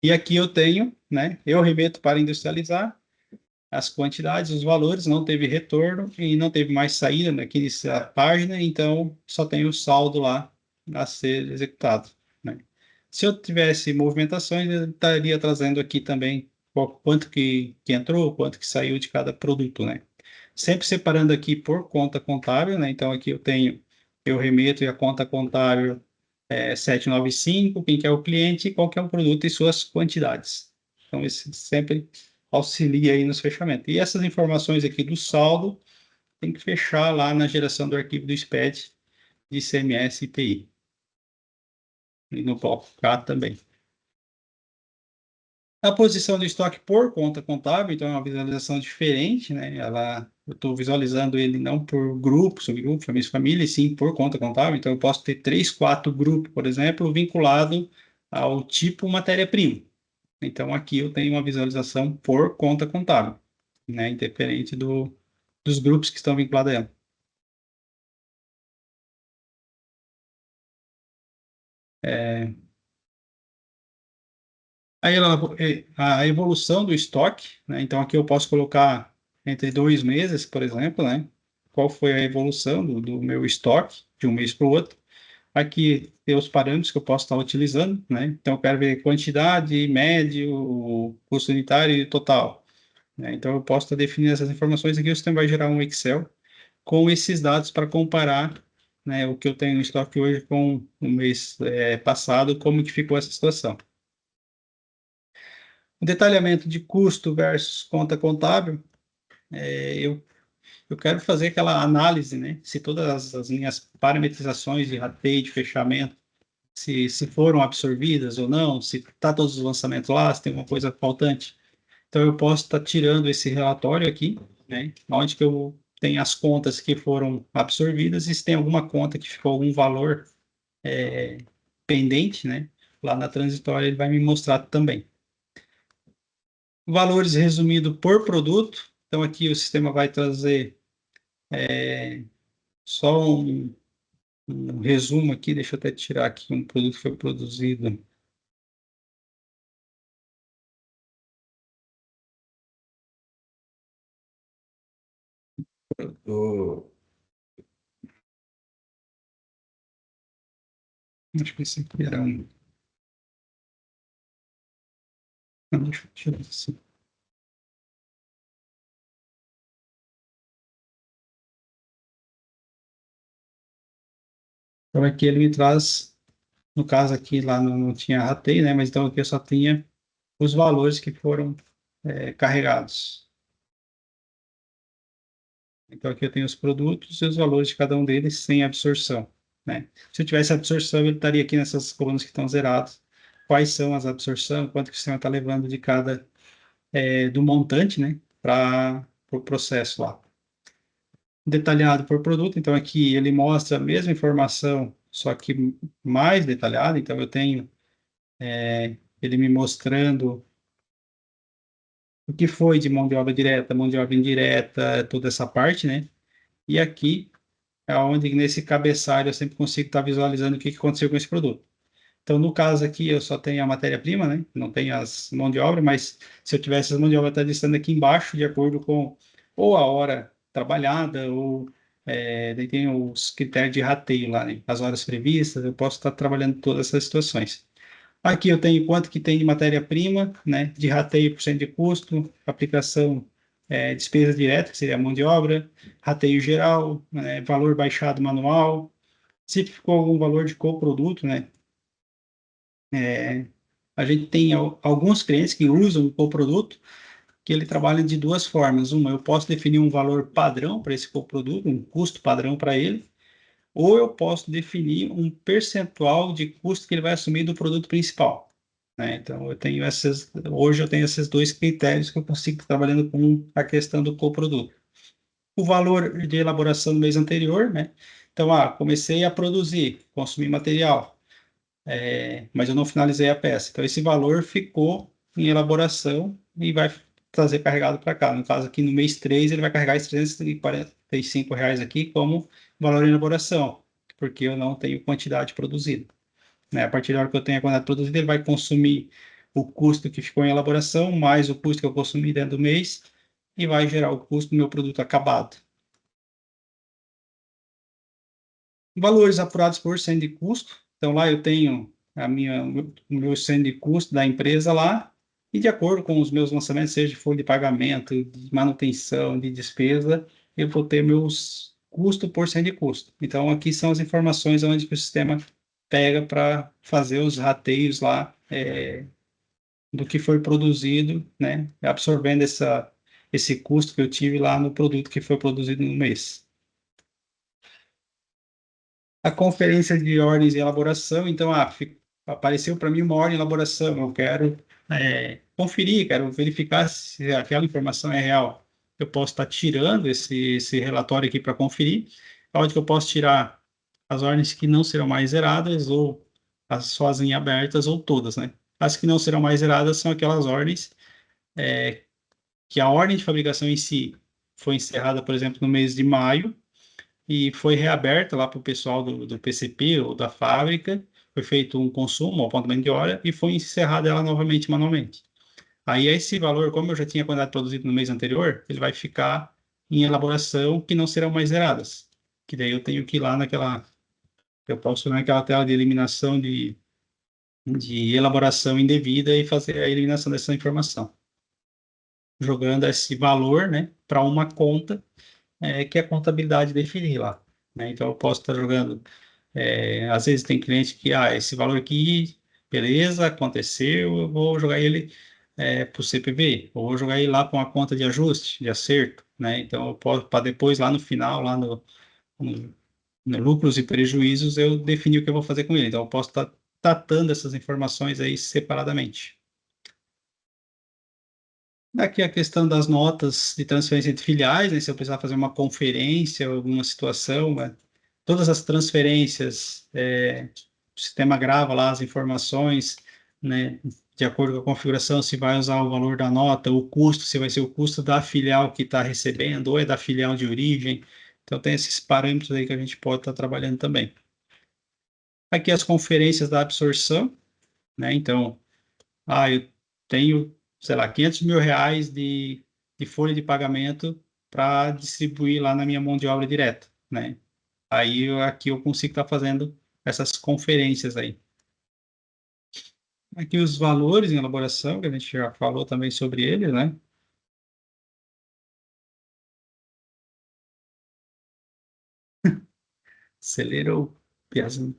E aqui eu tenho, né? Eu remeto para industrializar as quantidades, os valores, não teve retorno e não teve mais saída aqui nessa página, então só tem o saldo lá a ser executado, né? Se eu tivesse movimentações, eu estaria trazendo aqui também quanto que entrou, quanto que saiu de cada produto, né? Sempre separando aqui por conta contábil, né? Então aqui eu remeto e a conta contábil 795, quem que é o cliente, qual que é o produto e suas quantidades. Então esse sempre auxilia aí nos fechamentos. E essas informações aqui do saldo tem que fechar lá na geração do arquivo do SPED de ICMS e IPI. E no bloco K também. A posição do estoque por conta contábil, então é uma visualização diferente, né? Eu estou visualizando ele não por grupo, subgrupo, família, e sim por conta contábil. Então eu posso ter 3, 4 grupos, por exemplo, vinculado ao tipo matéria-prima. Então aqui eu tenho uma visualização por conta contábil, né? Independente dos grupos que estão vinculados a ela. É, a evolução do estoque, né? Então aqui eu posso colocar entre 2 meses, por exemplo, né? Qual foi a evolução do meu estoque de um mês para o outro. Aqui tem os parâmetros que eu posso estar utilizando, né? Então eu quero ver quantidade, médio, custo unitário e total, né? Então eu posso estar definindo essas informações aqui. O sistema vai gerar um Excel com esses dados para comparar né, o que eu tenho em estoque hoje com o mês passado, como que ficou essa situação. O detalhamento de custo versus conta contábil, eu quero fazer aquela análise, né, se todas as minhas parametrizações de rateio, de fechamento, se foram absorvidas ou não, se está todos os lançamentos lá, se tem alguma coisa faltante. Então, eu posso estar tirando esse relatório aqui, né, onde que eu tenho as contas que foram absorvidas e se tem alguma conta que ficou algum valor pendente, né, lá na transitória ele vai me mostrar também. Valores resumido por produto. Então, aqui o sistema vai trazer só um resumo aqui. Deixa eu até tirar aqui um produto que foi produzido. Do... Acho que esse aqui era um. Não, deixa eu tirar esse. Então, aqui ele me traz, no caso aqui lá não tinha rateio, né? Mas então aqui eu só tinha os valores que foram carregados. Então, aqui eu tenho os produtos e os valores de cada um deles sem absorção, né? Se eu tivesse absorção, ele estaria aqui nessas colunas que estão zeradas. Quais são as absorções, quanto que o sistema está levando de cada, do montante, né? Para o pro processo lá. Detalhado por produto, então aqui ele mostra a mesma informação, só que mais detalhada. Então, eu tenho ele me mostrando o que foi de mão de obra direta, mão de obra indireta, toda essa parte, né? E aqui é onde nesse cabeçalho eu sempre consigo estar visualizando o que aconteceu com esse produto. Então, no caso aqui, eu só tenho a matéria-prima, né? Não tenho as mão de obra, mas se eu tivesse as mão de obra, está listando aqui embaixo, de acordo com ou a hora trabalhada, ou daí tem os critérios de rateio lá, né? As horas previstas, eu posso estar trabalhando todas essas situações. Aqui eu tenho quanto que tem de matéria-prima, né? De rateio por cento de custo, aplicação despesa direta, que seria a mão de obra, rateio geral, valor baixado manual, se ficou algum valor de coproduto, né? A gente tem alguns clientes que usam o coproduto, que ele trabalha de duas formas. Uma, eu posso definir um valor padrão para esse coproduto, um custo padrão para ele, ou eu posso definir um percentual de custo que ele vai assumir do produto principal, né? Então, hoje eu tenho esses dois critérios que eu consigo estar trabalhando com a questão do coproduto. O valor de elaboração do mês anterior, né? Então, comecei a produzir, consumir material, mas eu não finalizei a peça. Então, esse valor ficou em elaboração e vai trazer carregado para cá. No caso, aqui no mês 3 ele vai carregar esses R$ 345 aqui como valor em elaboração, porque eu não tenho quantidade produzida, né? A partir da hora que eu tenho a quantidade produzida, ele vai consumir o custo que ficou em elaboração, mais o custo que eu consumi dentro do mês, e vai gerar o custo do meu produto acabado. Valores apurados por cento de custo. Então, lá eu tenho o meu cento de custo da empresa lá, e de acordo com os meus lançamentos, seja de folha de pagamento, de manutenção, de despesa, eu vou ter meus custos por cento de custo. Então, aqui são as informações onde o sistema pega para fazer os rateios lá do que foi produzido, né, absorvendo esse custo que eu tive lá no produto que foi produzido no mês. A conferência de ordens de elaboração, então, apareceu para mim uma ordem de elaboração, eu quero conferir, quero verificar se aquela informação é real. Eu posso estar tirando esse relatório aqui para conferir, onde que eu posso tirar as ordens que não serão mais zeradas, ou as sozinhas abertas, ou todas, né? As que não serão mais zeradas são aquelas ordens que a ordem de fabricação em si foi encerrada, por exemplo, no mês de maio, e foi reaberta lá para o pessoal do PCP ou da fábrica, foi feito um consumo, um apontamento de hora, e foi encerrada ela novamente manualmente. Aí esse valor, como eu já tinha quantidade produzida no mês anterior, ele vai ficar em elaboração que não serão mais zeradas. Que daí eu tenho que ir lá eu posso ir naquela tela de eliminação de elaboração indevida e fazer a eliminação dessa informação, jogando esse valor, né, para uma conta que a contabilidade definir lá. né? Então, eu posso estar jogando. Às vezes tem cliente que, esse valor aqui, beleza, aconteceu, eu vou jogar ele para o CPV, ou vou jogar ele lá para uma conta de ajuste, de acerto, né? Então, eu posso, para depois, lá no final, no, no lucros e prejuízos, eu definir o que eu vou fazer com ele. Então, eu posso estar tratando essas informações aí separadamente. Aqui a questão das notas de transferência entre filiais, né? Se eu precisar fazer uma conferência, alguma situação, né? Todas as transferências, o sistema grava lá as informações, né? De acordo com a configuração, se vai usar o valor da nota, o custo, se vai ser o custo da filial que está recebendo ou é da filial de origem. Então tem esses parâmetros aí que a gente pode estar trabalhando também. Aqui as conferências da absorção, né? Então, eu tenho, sei lá, R$ 500 mil de folha de pagamento para distribuir lá na minha mão de obra direta, né? Aí aqui eu consigo estar fazendo essas conferências aí. Aqui os valores em elaboração, que a gente já falou também sobre eles, né? Acelerou. Piazza.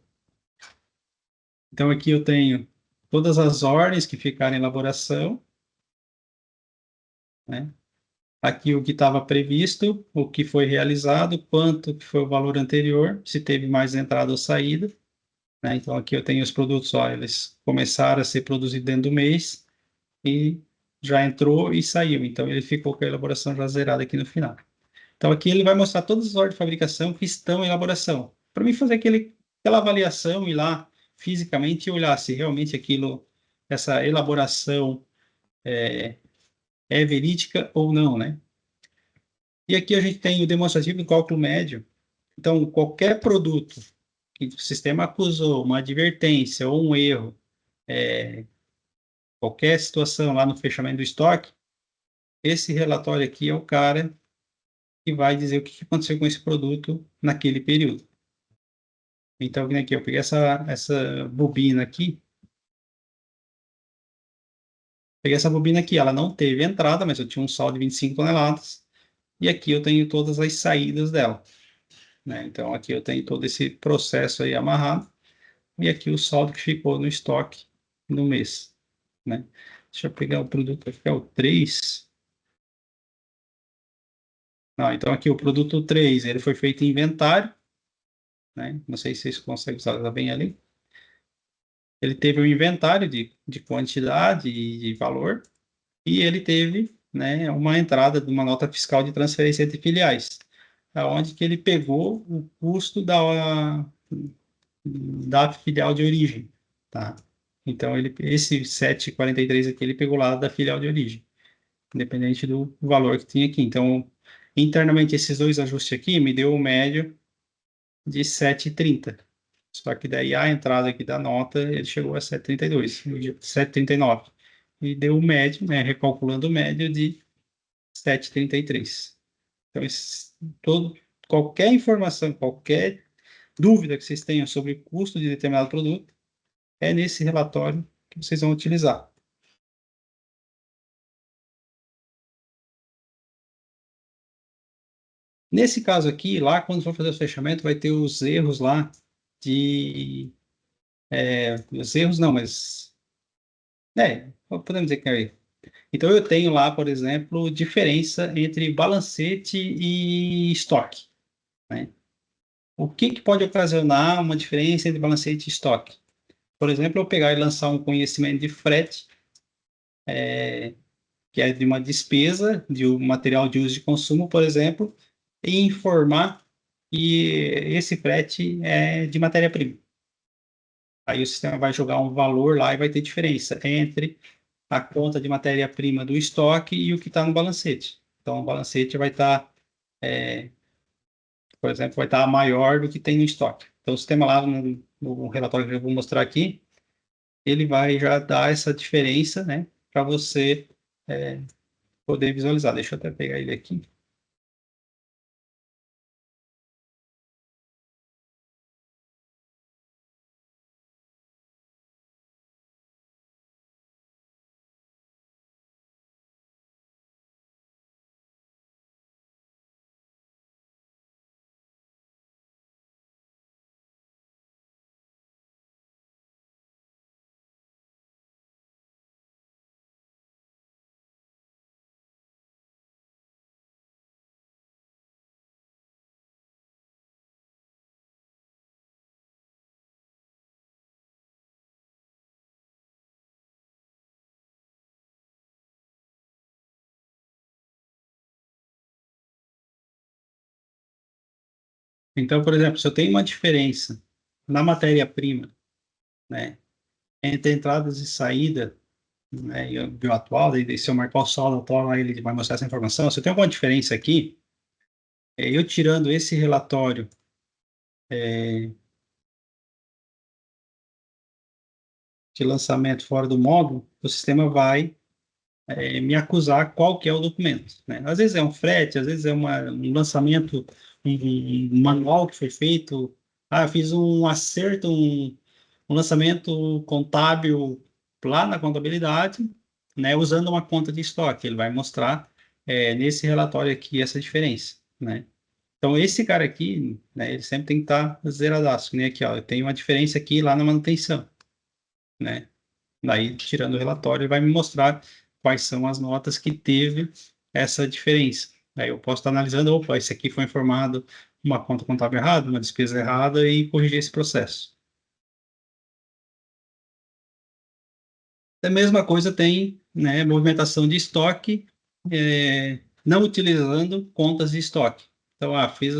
Então aqui eu tenho todas as ordens que ficaram em elaboração, né? Aqui o que estava previsto, o que foi realizado, quanto que foi o valor anterior, se teve mais entrada ou saída, né? Então aqui eu tenho os produtos, ó, eles começaram a ser produzidos dentro do mês e já entrou e saiu. Então ele ficou com a elaboração já zerada aqui no final. Então aqui ele vai mostrar todas as ordens de fabricação que estão em elaboração. Para mim fazer aquela avaliação, ir lá fisicamente e olhar se realmente essa elaboração é verídica ou não, né? E aqui a gente tem o demonstrativo do cálculo médio. Então, qualquer produto que o sistema acusou uma advertência ou um erro, qualquer situação lá no fechamento do estoque, esse relatório aqui é o cara que vai dizer o que aconteceu com esse produto naquele período. Então, vem aqui, eu peguei essa bobina aqui, ela não teve entrada, mas eu tinha um saldo de 25 toneladas, e aqui eu tenho todas as saídas dela, né? Então, aqui eu tenho todo esse processo aí amarrado, e aqui o saldo que ficou no estoque no mês, né? Deixa eu pegar o produto aqui, é o 3. Não, então aqui o produto 3 ele foi feito em inventário, né? Não sei se vocês conseguem usar bem ali. Ele teve um inventário de quantidade e de valor, e ele teve, né, uma entrada de uma nota fiscal de transferência entre filiais, aonde que ele pegou o custo da filial de origem, tá? Então, esse 7,43 aqui, ele pegou lá da filial de origem, independente do valor que tinha aqui. Então, internamente, esses dois ajustes aqui me deu o médio de 7,30. Só que daí a entrada aqui da nota, ele chegou a 7,32, 7,39. E deu o médio, né, recalculando o médio de 7,33. Então, qualquer informação, qualquer dúvida que vocês tenham sobre o custo de determinado produto, é nesse relatório que vocês vão utilizar. Nesse caso aqui, lá quando for fazer o fechamento, vai ter os erros lá de... os erros não, mas... podemos dizer que é erro. Então, eu tenho lá, por exemplo, diferença entre balancete e estoque, né? O que que pode ocasionar uma diferença entre balancete e estoque? Por exemplo, eu pegar e lançar um conhecimento de frete, que é de uma despesa de um material de uso e consumo, por exemplo, e informar que esse frete é de matéria-prima. Aí o sistema vai jogar um valor lá e vai ter diferença entre a conta de matéria-prima do estoque e o que está no balancete. Então, o balancete vai estar, por exemplo, vai estar maior do que tem no estoque. Então, o sistema lá no relatório que eu vou mostrar aqui, ele vai já dar essa diferença, né, para você poder visualizar. Deixa eu até pegar ele aqui. Então, por exemplo, se eu tenho uma diferença na matéria-prima, né, entre entradas e saída, né, e o atual, e se eu marcar o saldo atual, aí ele vai mostrar essa informação. Se eu tenho alguma diferença aqui, eu tirando esse relatório de lançamento fora do módulo, o sistema vai me acusar qual que é o documento, né? Às vezes é um frete, às vezes é um lançamento, um manual que foi feito. Ah, eu fiz um acerto, um lançamento contábil lá na contabilidade, né, usando uma conta de estoque. Ele vai mostrar nesse relatório aqui essa diferença, né? Então, esse cara aqui, né, ele sempre tem que estar zeradaço, né? Aqui, ó, tem uma diferença aqui lá na manutenção, né? Daí, tirando o relatório, ele vai me mostrar quais são as notas que teve essa diferença. Aí eu posso estar analisando, opa, esse aqui foi informado uma conta contábil errada, uma despesa errada e corrigir esse processo. A mesma coisa tem, né, movimentação de estoque, não utilizando contas de estoque. Então, fiz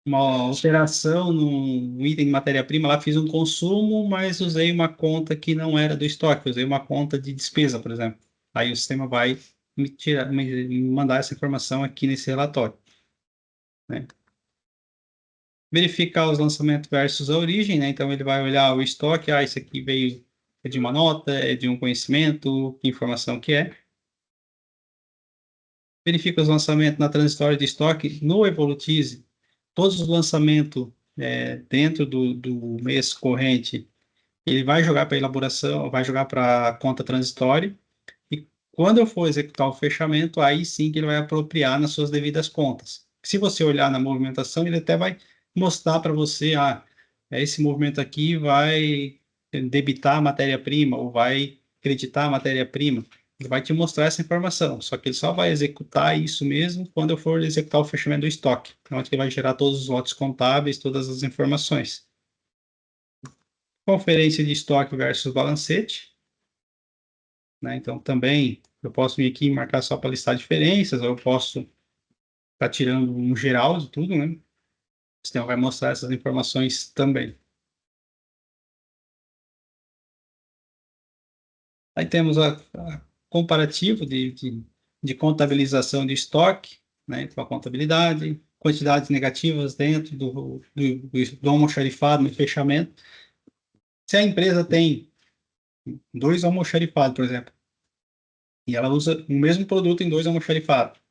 uma alteração no item de matéria-prima, lá fiz um consumo, mas usei uma conta que não era do estoque, usei uma conta de despesa, por exemplo. Aí o sistema vai me mandar essa informação aqui nesse relatório, né? Verificar os lançamentos versus a origem, né? Então ele vai olhar o estoque, isso aqui veio de uma nota, é de um conhecimento, que informação que é. Verifica os lançamentos na transitória de estoque no Evolutize, todos os lançamentos dentro do mês corrente, ele vai jogar para elaboração, vai jogar para a conta transitória, e quando eu for executar o fechamento, aí sim que ele vai apropriar nas suas devidas contas. Se você olhar na movimentação, ele até vai mostrar para você, esse movimento aqui vai debitar a matéria-prima, ou vai creditar a matéria-prima. Ele vai te mostrar essa informação, só que ele só vai executar isso mesmo quando eu for executar o fechamento do estoque, onde ele vai gerar todos os lotes contábeis, todas as informações. Conferência de estoque versus balancete, né? Então, também eu posso vir aqui e marcar só para listar diferenças, ou eu posso estar tirando um geral de tudo, né? O sistema vai mostrar essas informações também. Aí temos a comparativo de contabilização de estoque, né? Então, a contabilidade, quantidades negativas dentro do almoxarifado no fechamento. Se a empresa tem dois almoxarifados, por exemplo, e ela usa o mesmo produto em dois almoxarifados,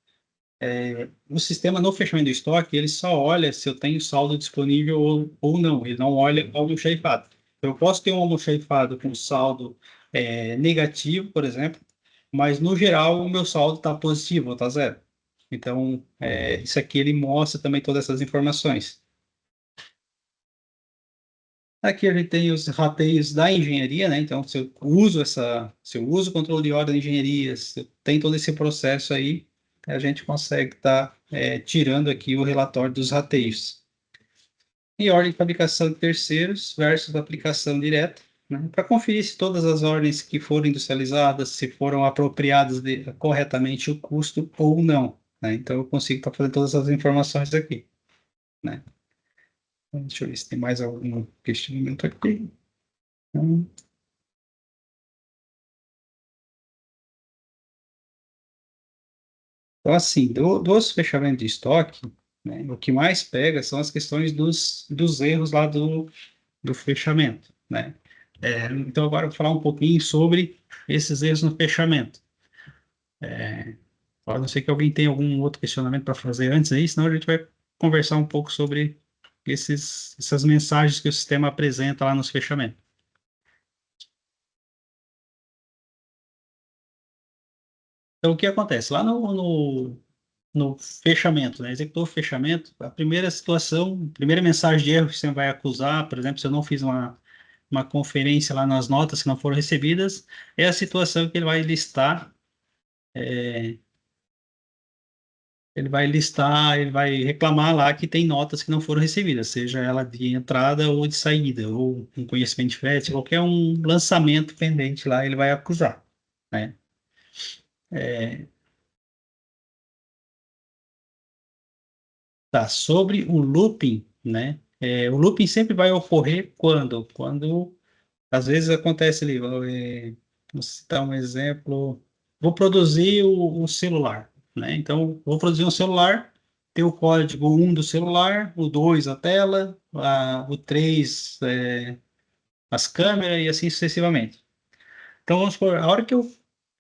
o sistema no fechamento do estoque, ele só olha se eu tenho saldo disponível ou não, ele não olha o almoxarifado. Eu posso ter um almoxarifado com saldo negativo, por exemplo, mas no geral o meu saldo está positivo, está zero. Então, isso aqui ele mostra também todas essas informações. Aqui a gente tem os rateios da engenharia, né? Então, se eu uso o controle de ordem da engenharia, se eu tenho todo esse processo aí, a gente consegue estar tirando aqui o relatório dos rateios. E ordem de fabricação de terceiros versus aplicação direta, né? Para conferir se todas as ordens que foram industrializadas, se foram apropriadas corretamente o custo ou não, né? Então, eu consigo estar fazendo todas essas informações aqui, né? Então, deixa eu ver se tem mais algum questionamento aqui. Hum. Então, assim, dos fechamentos de estoque, né, o que mais pega são as questões dos erros lá do fechamento, né? Então, agora eu vou falar um pouquinho sobre esses erros no fechamento. A não ser que alguém tenha algum outro questionamento para fazer antes aí, senão a gente vai conversar um pouco sobre essas mensagens que o sistema apresenta lá nos fechamentos. Então, o que acontece? Lá no fechamento, né? Executou o fechamento, a primeira situação, a primeira mensagem de erro que você vai acusar, por exemplo, se eu não fiz uma conferência lá nas notas que não foram recebidas, é a situação que ele vai reclamar lá que tem notas que não foram recebidas, seja ela de entrada ou de saída, ou um conhecimento de frete, qualquer um lançamento pendente lá, ele vai acusar, né? É, Tá, sobre o looping, né? O looping sempre vai ocorrer quando? Quando, às vezes, acontece ali, vou citar um exemplo, vou produzir o celular, né? Então, vou produzir um celular, tem o código 1 do celular, o 2 a tela, o 3 as câmeras e assim sucessivamente. Então, vamos supor, a hora que eu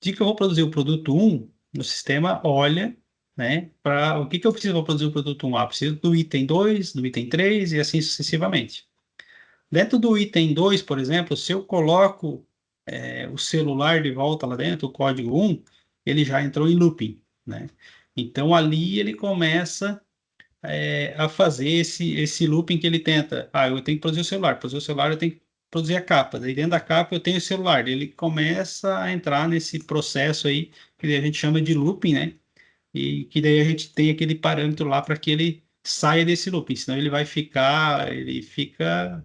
digo que eu vou produzir o produto um, o sistema olha, né, para o que que eu preciso para produzir o produto um. Ah, preciso do item 2, do item 3 e assim sucessivamente. Dentro do item 2, por exemplo, se eu coloco o celular de volta lá dentro, o código um, ele já entrou em looping, né? Então, ali ele começa a fazer esse looping que ele tenta. Ah, eu tenho que produzir o celular. Produzir o celular, eu tenho que produzir a capa. Daí dentro da capa eu tenho o celular. Ele começa a entrar nesse processo aí que a gente chama de looping, né? E que daí a gente tem aquele parâmetro lá para que ele saia desse looping. Senão ele fica,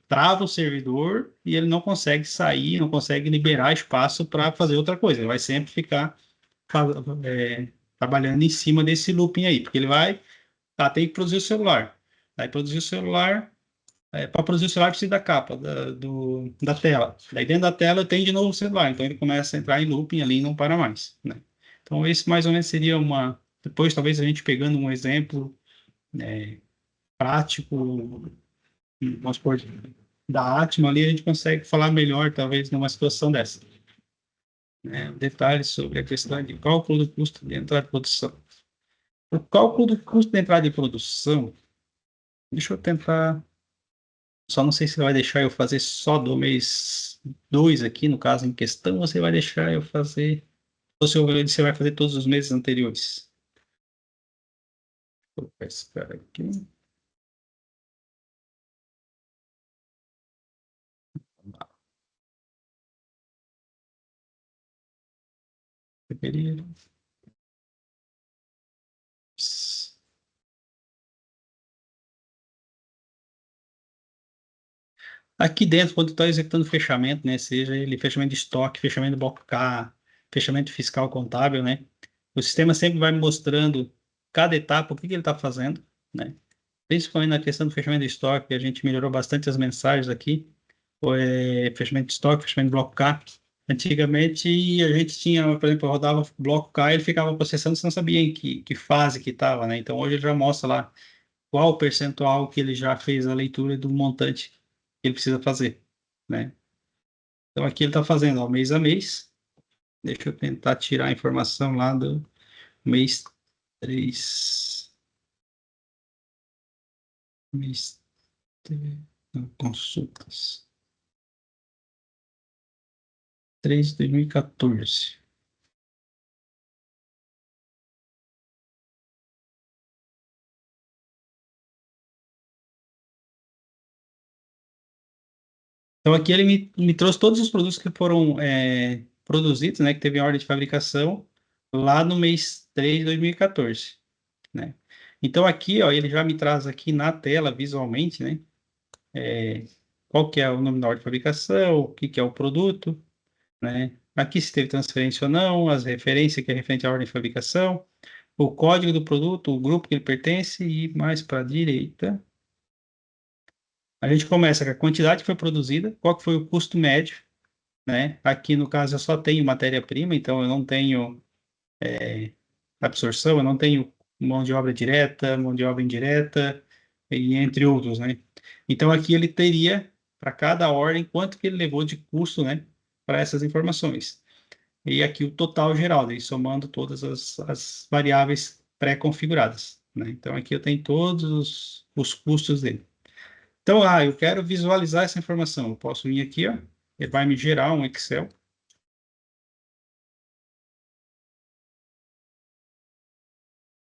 trava o servidor e ele não consegue sair, não consegue liberar espaço para fazer outra coisa. Ele vai sempre ficar fa- trabalhando em cima desse looping aí, porque ele vai. Tá, tem que produzir o celular. Aí produzir o celular, para produzir o celular precisa da capa, da tela. Daí dentro da tela tem de novo o celular, então ele começa a entrar em looping ali e não para mais, né? Então esse mais ou menos seria uma. Depois talvez a gente pegando um exemplo prático, vamos supor, da Atma ali, a gente consegue falar melhor, talvez, numa situação dessa. Né? Detalhes sobre a questão de cálculo do custo de entrada de produção. O cálculo do custo de entrada de produção, deixa eu tentar. Só não sei se você vai deixar eu fazer só do mês 2 aqui, no caso em questão, ou você vai deixar eu fazer, ou se você vai fazer todos os meses anteriores. Vou colocar esse cara aqui. Fevereiro. Aqui dentro, quando está executando fechamento, né, seja ele fechamento de estoque, fechamento de bloco K, fechamento fiscal contábil, né, o sistema sempre vai mostrando cada etapa, o que que ele está fazendo, né, principalmente na questão do fechamento de estoque, a gente melhorou bastante as mensagens aqui, fechamento de estoque, fechamento de bloco K. Antigamente a gente tinha, por exemplo, rodava o bloco K e ele ficava processando, você não sabia em que fase que estava, né? Então hoje ele já mostra lá qual o percentual que ele já fez a leitura do montante que ele precisa fazer, né? Então aqui ele está fazendo, ó, mês a mês. Deixa eu tentar tirar a informação lá do mês 3, mês 3, não, consultas, 3 de 2014. Então aqui ele me trouxe todos os produtos que foram produzidos, né, que teve a ordem de fabricação lá no mês 3 de 2014, né? Então aqui, ó, ele já me traz aqui na tela visualmente, né, qual que é o nome da ordem de fabricação, o que que é o produto, né? Aqui se teve transferência ou não, as referências que é referente à ordem de fabricação, o código do produto, o grupo que ele pertence e mais para a direita. A gente começa com a quantidade que foi produzida, qual que foi o custo médio, né? Aqui, no caso, eu só tenho matéria-prima, então eu não tenho absorção, eu não tenho mão de obra direta, mão de obra indireta, e entre outros, né? Então, aqui ele teria, para cada ordem, quanto que ele levou de custo, né, para essas informações. E aqui o total geral, daí somando todas as variáveis pré-configuradas, né? Então, aqui eu tenho todos os custos dele. Então, eu quero visualizar essa informação. Eu posso vir aqui, ó, ele vai me gerar um Excel.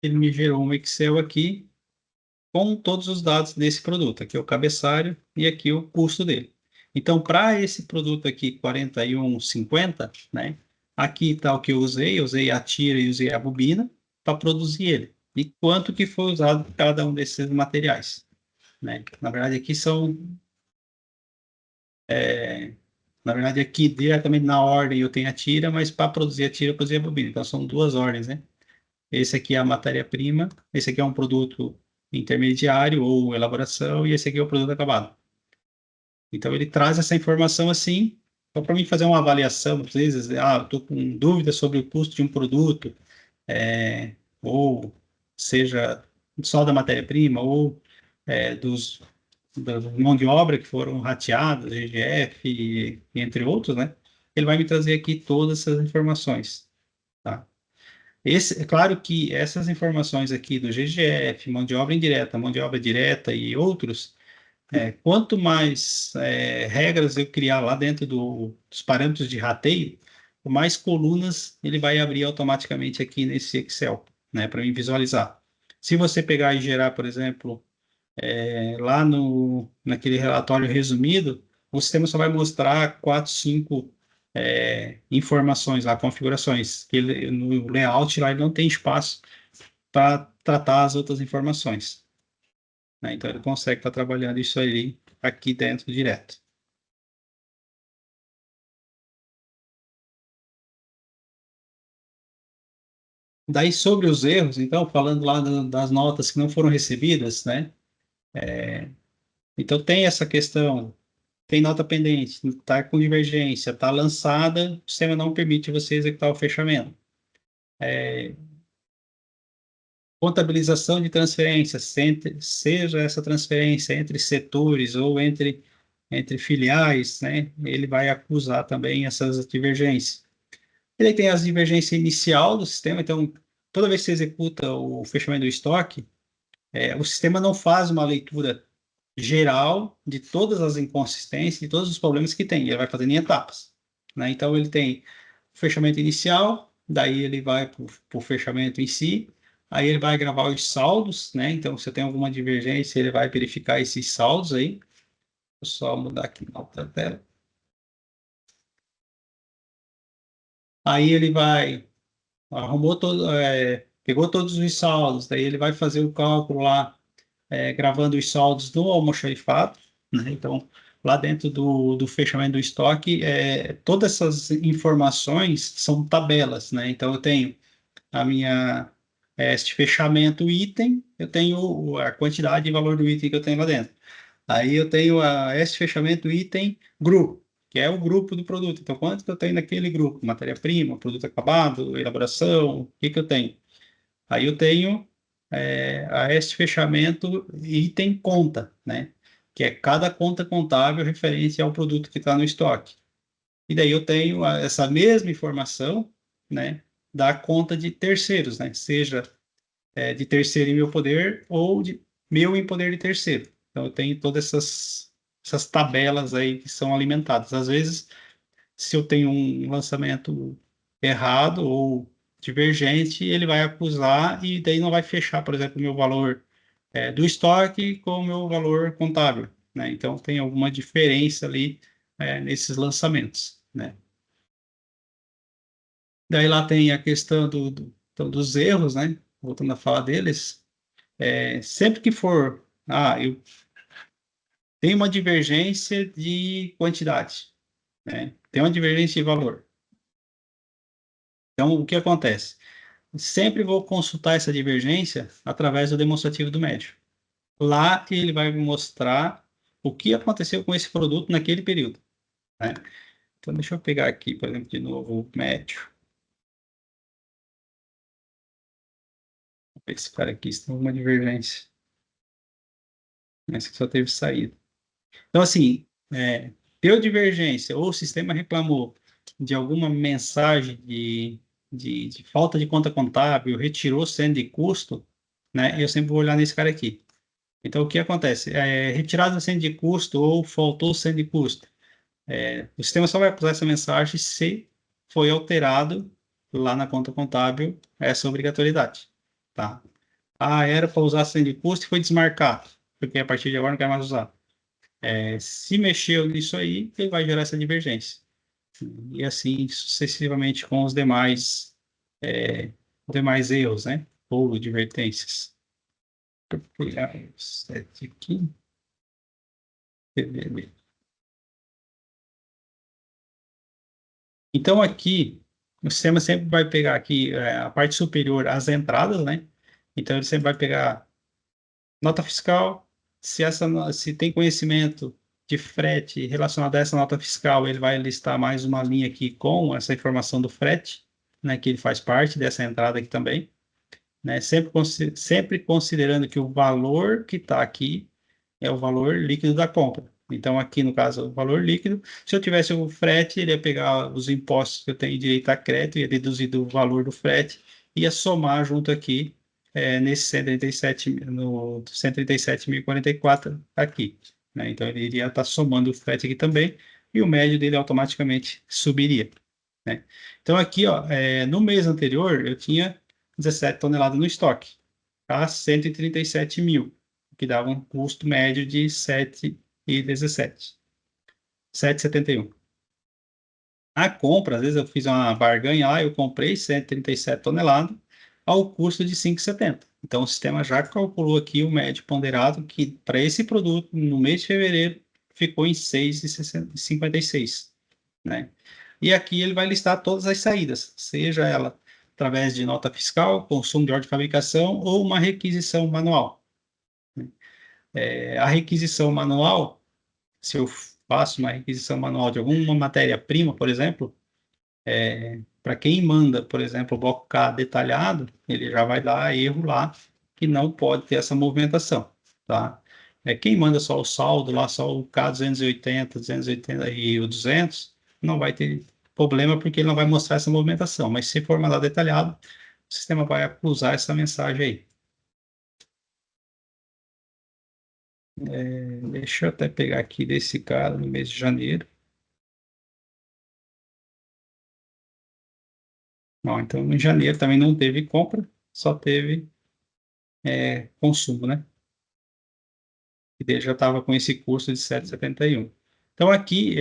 Ele me gerou um Excel aqui com todos os dados desse produto. Aqui é o cabeçalho e aqui o custo dele. Então, para esse produto aqui, 41,50, né? Aqui está o que eu usei a tira e usei a bobina para produzir ele. E quanto que foi usado cada um desses materiais, né? Na verdade, aqui são, na verdade, aqui diretamente na ordem eu tenho a tira, mas para produzir a tira eu produzi a bobina. Então, são duas ordens, né? esse aqui é a matéria-prima, esse aqui é um produto intermediário ou elaboração, e esse aqui é o produto acabado. Então, ele traz essa informação assim, só para mim fazer uma avaliação, às vezes, estou com dúvidas sobre o custo de um produto, ou seja, só da matéria-prima, ou da mão de obra que foram rateadas, GGF, entre outros, né? Ele vai me trazer aqui todas essas informações, tá? É claro que essas informações aqui do GGF, mão de obra indireta, mão de obra direta e outros, quanto mais regras eu criar lá dentro dos parâmetros de rateio, mais colunas ele vai abrir automaticamente aqui nesse Excel, né, para mim visualizar. Se você pegar e gerar, por exemplo, lá naquele relatório resumido, o sistema só vai mostrar 4, 5 informações lá, configurações. No layout lá ele não tem espaço para tratar as outras informações, né? Então ele consegue estar trabalhando isso aí aqui dentro direto. Daí sobre os erros, então, falando lá das notas que não foram recebidas, né? Então tem essa questão, tem nota pendente, está com divergência, está lançada, o sistema não permite você executar o fechamento. Contabilização de transferências, seja essa transferência entre setores ou entre filiais, né? Ele vai acusar também essas divergências. Ele tem as divergências inicial do sistema, então toda vez que você executa o fechamento do estoque, o sistema não faz uma leitura geral de todas as inconsistências, de todos os problemas que tem, ele vai fazendo em etapas, né? Então ele tem o fechamento inicial, daí ele vai para o fechamento em si, aí ele vai gravar os saldos, né? Então se tem alguma divergência, ele vai verificar esses saldos aí. Vou só mudar aqui na outra tela. Aí ele vai pegou todos os saldos, daí ele vai fazer o cálculo lá, gravando os saldos no almoxarifado, né? Então, lá dentro do fechamento do estoque, todas essas informações são tabelas, né? Então, eu tenho este fechamento item, eu tenho a quantidade e valor do item que eu tenho lá dentro. Aí eu tenho este fechamento item grupo, que é o grupo do produto. Então, quanto que eu tenho naquele grupo? Matéria-prima, produto acabado, elaboração, o que que eu tenho? Aí eu tenho a este fechamento item conta, né? Que é cada conta contábil referente ao produto que está no estoque. E daí eu tenho essa mesma informação, né? Da conta de terceiros, né? Seja de terceiro em meu poder ou de meu em poder de terceiro. Então eu tenho todas essas tabelas aí que são alimentadas. Às vezes, se eu tenho um lançamento errado ou divergente, ele vai acusar e daí não vai fechar, por exemplo, o meu valor do estoque com o meu valor contábil, né? Então tem alguma diferença ali nesses lançamentos, né? Daí lá tem a questão então, dos erros, né? Voltando a falar deles, sempre que for, eu tenho uma divergência de quantidade, né? Tem uma divergência de valor. Então, o que acontece? Sempre vou consultar essa divergência através do demonstrativo do médio. Lá ele vai me mostrar o que aconteceu com esse produto naquele período, né? Então, deixa eu pegar aqui, por exemplo, de novo o médio. Vou ver esse cara aqui se tem alguma divergência. Esse que só teve saída. Então, assim, deu divergência ou o sistema reclamou de alguma mensagem de falta de conta contábil, retirou sendo de custo, né? Eu sempre vou olhar nesse cara aqui. Então, o que acontece? Retirada sendo de custo ou faltou sendo de custo. O sistema só vai acusar essa mensagem se foi alterado lá na conta contábil essa obrigatoriedade, tá? Era para usar sendo de custo e foi desmarcado, porque a partir de agora não quer mais usar. Se mexeu nisso aí, ele vai gerar essa divergência. E assim sucessivamente com os demais erros, né? Ou advertências. Vou pegar o 7 aqui. Então, aqui. o sistema sempre vai pegar aqui a parte superior, as entradas, né? Então, ele sempre vai pegar nota fiscal. Se tem conhecimento de frete relacionado a essa nota fiscal, ele vai listar mais uma linha aqui com essa informação do frete, né? Que ele faz parte dessa entrada aqui também, né? Sempre considerando que o valor que está aqui é o valor líquido da compra. Então, aqui no caso, o valor líquido, se eu tivesse o frete, ele ia pegar os impostos que eu tenho direito a crédito, ia deduzir do valor do frete, ia somar junto aqui, nesse 137, no 137.044 aqui, né? Então, ele iria estar somando o frete aqui também, e o médio dele automaticamente subiria, né? Então, aqui, ó, no mês anterior, eu tinha 17 toneladas no estoque, tá? 137 mil, que dava um custo médio de 7,17, 7,71. A compra, às vezes eu fiz uma barganha lá, eu comprei 137 toneladas ao custo de 5,70. Então o sistema já calculou aqui o médio ponderado que para esse produto no mês de fevereiro ficou em 6,56, né? E aqui ele vai listar todas as saídas, seja ela através de nota fiscal, consumo de ordem de fabricação ou uma requisição manual. A requisição manual, se eu faço uma requisição manual de alguma matéria-prima, por exemplo, para quem manda, por exemplo, o bloco K detalhado, ele já vai dar erro lá que não pode ter essa movimentação, tá? Quem manda só o saldo lá, só o K 280 e o 200, não vai ter problema porque ele não vai mostrar essa movimentação. Mas se for mandar detalhado, o sistema vai acusar essa mensagem aí. Deixa eu até pegar aqui desse cara no mês de janeiro. Ó, então, em janeiro também não teve compra, só teve consumo, né? E ele já estava com esse custo de 7,71. Então, aqui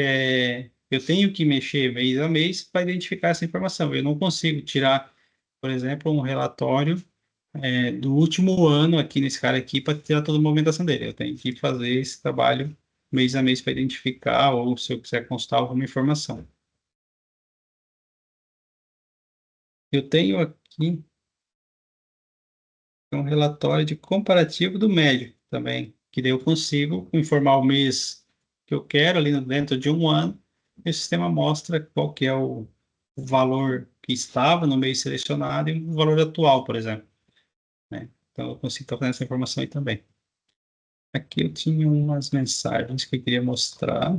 eu tenho que mexer mês a mês para identificar essa informação. Eu não consigo tirar, por exemplo, um relatório do último ano aqui nesse cara aqui para tirar toda a movimentação dele. Eu tenho que fazer esse trabalho mês a mês para identificar ou se eu quiser constar alguma informação. Eu tenho aqui um relatório de comparativo do médio também, que daí eu consigo informar o mês que eu quero ali dentro de um ano, e o sistema mostra qual que é o valor que estava no mês selecionado e o valor atual, por exemplo, né? Então eu consigo estar fazendo essa informação aí também. Aqui eu tinha umas mensagens que eu queria mostrar.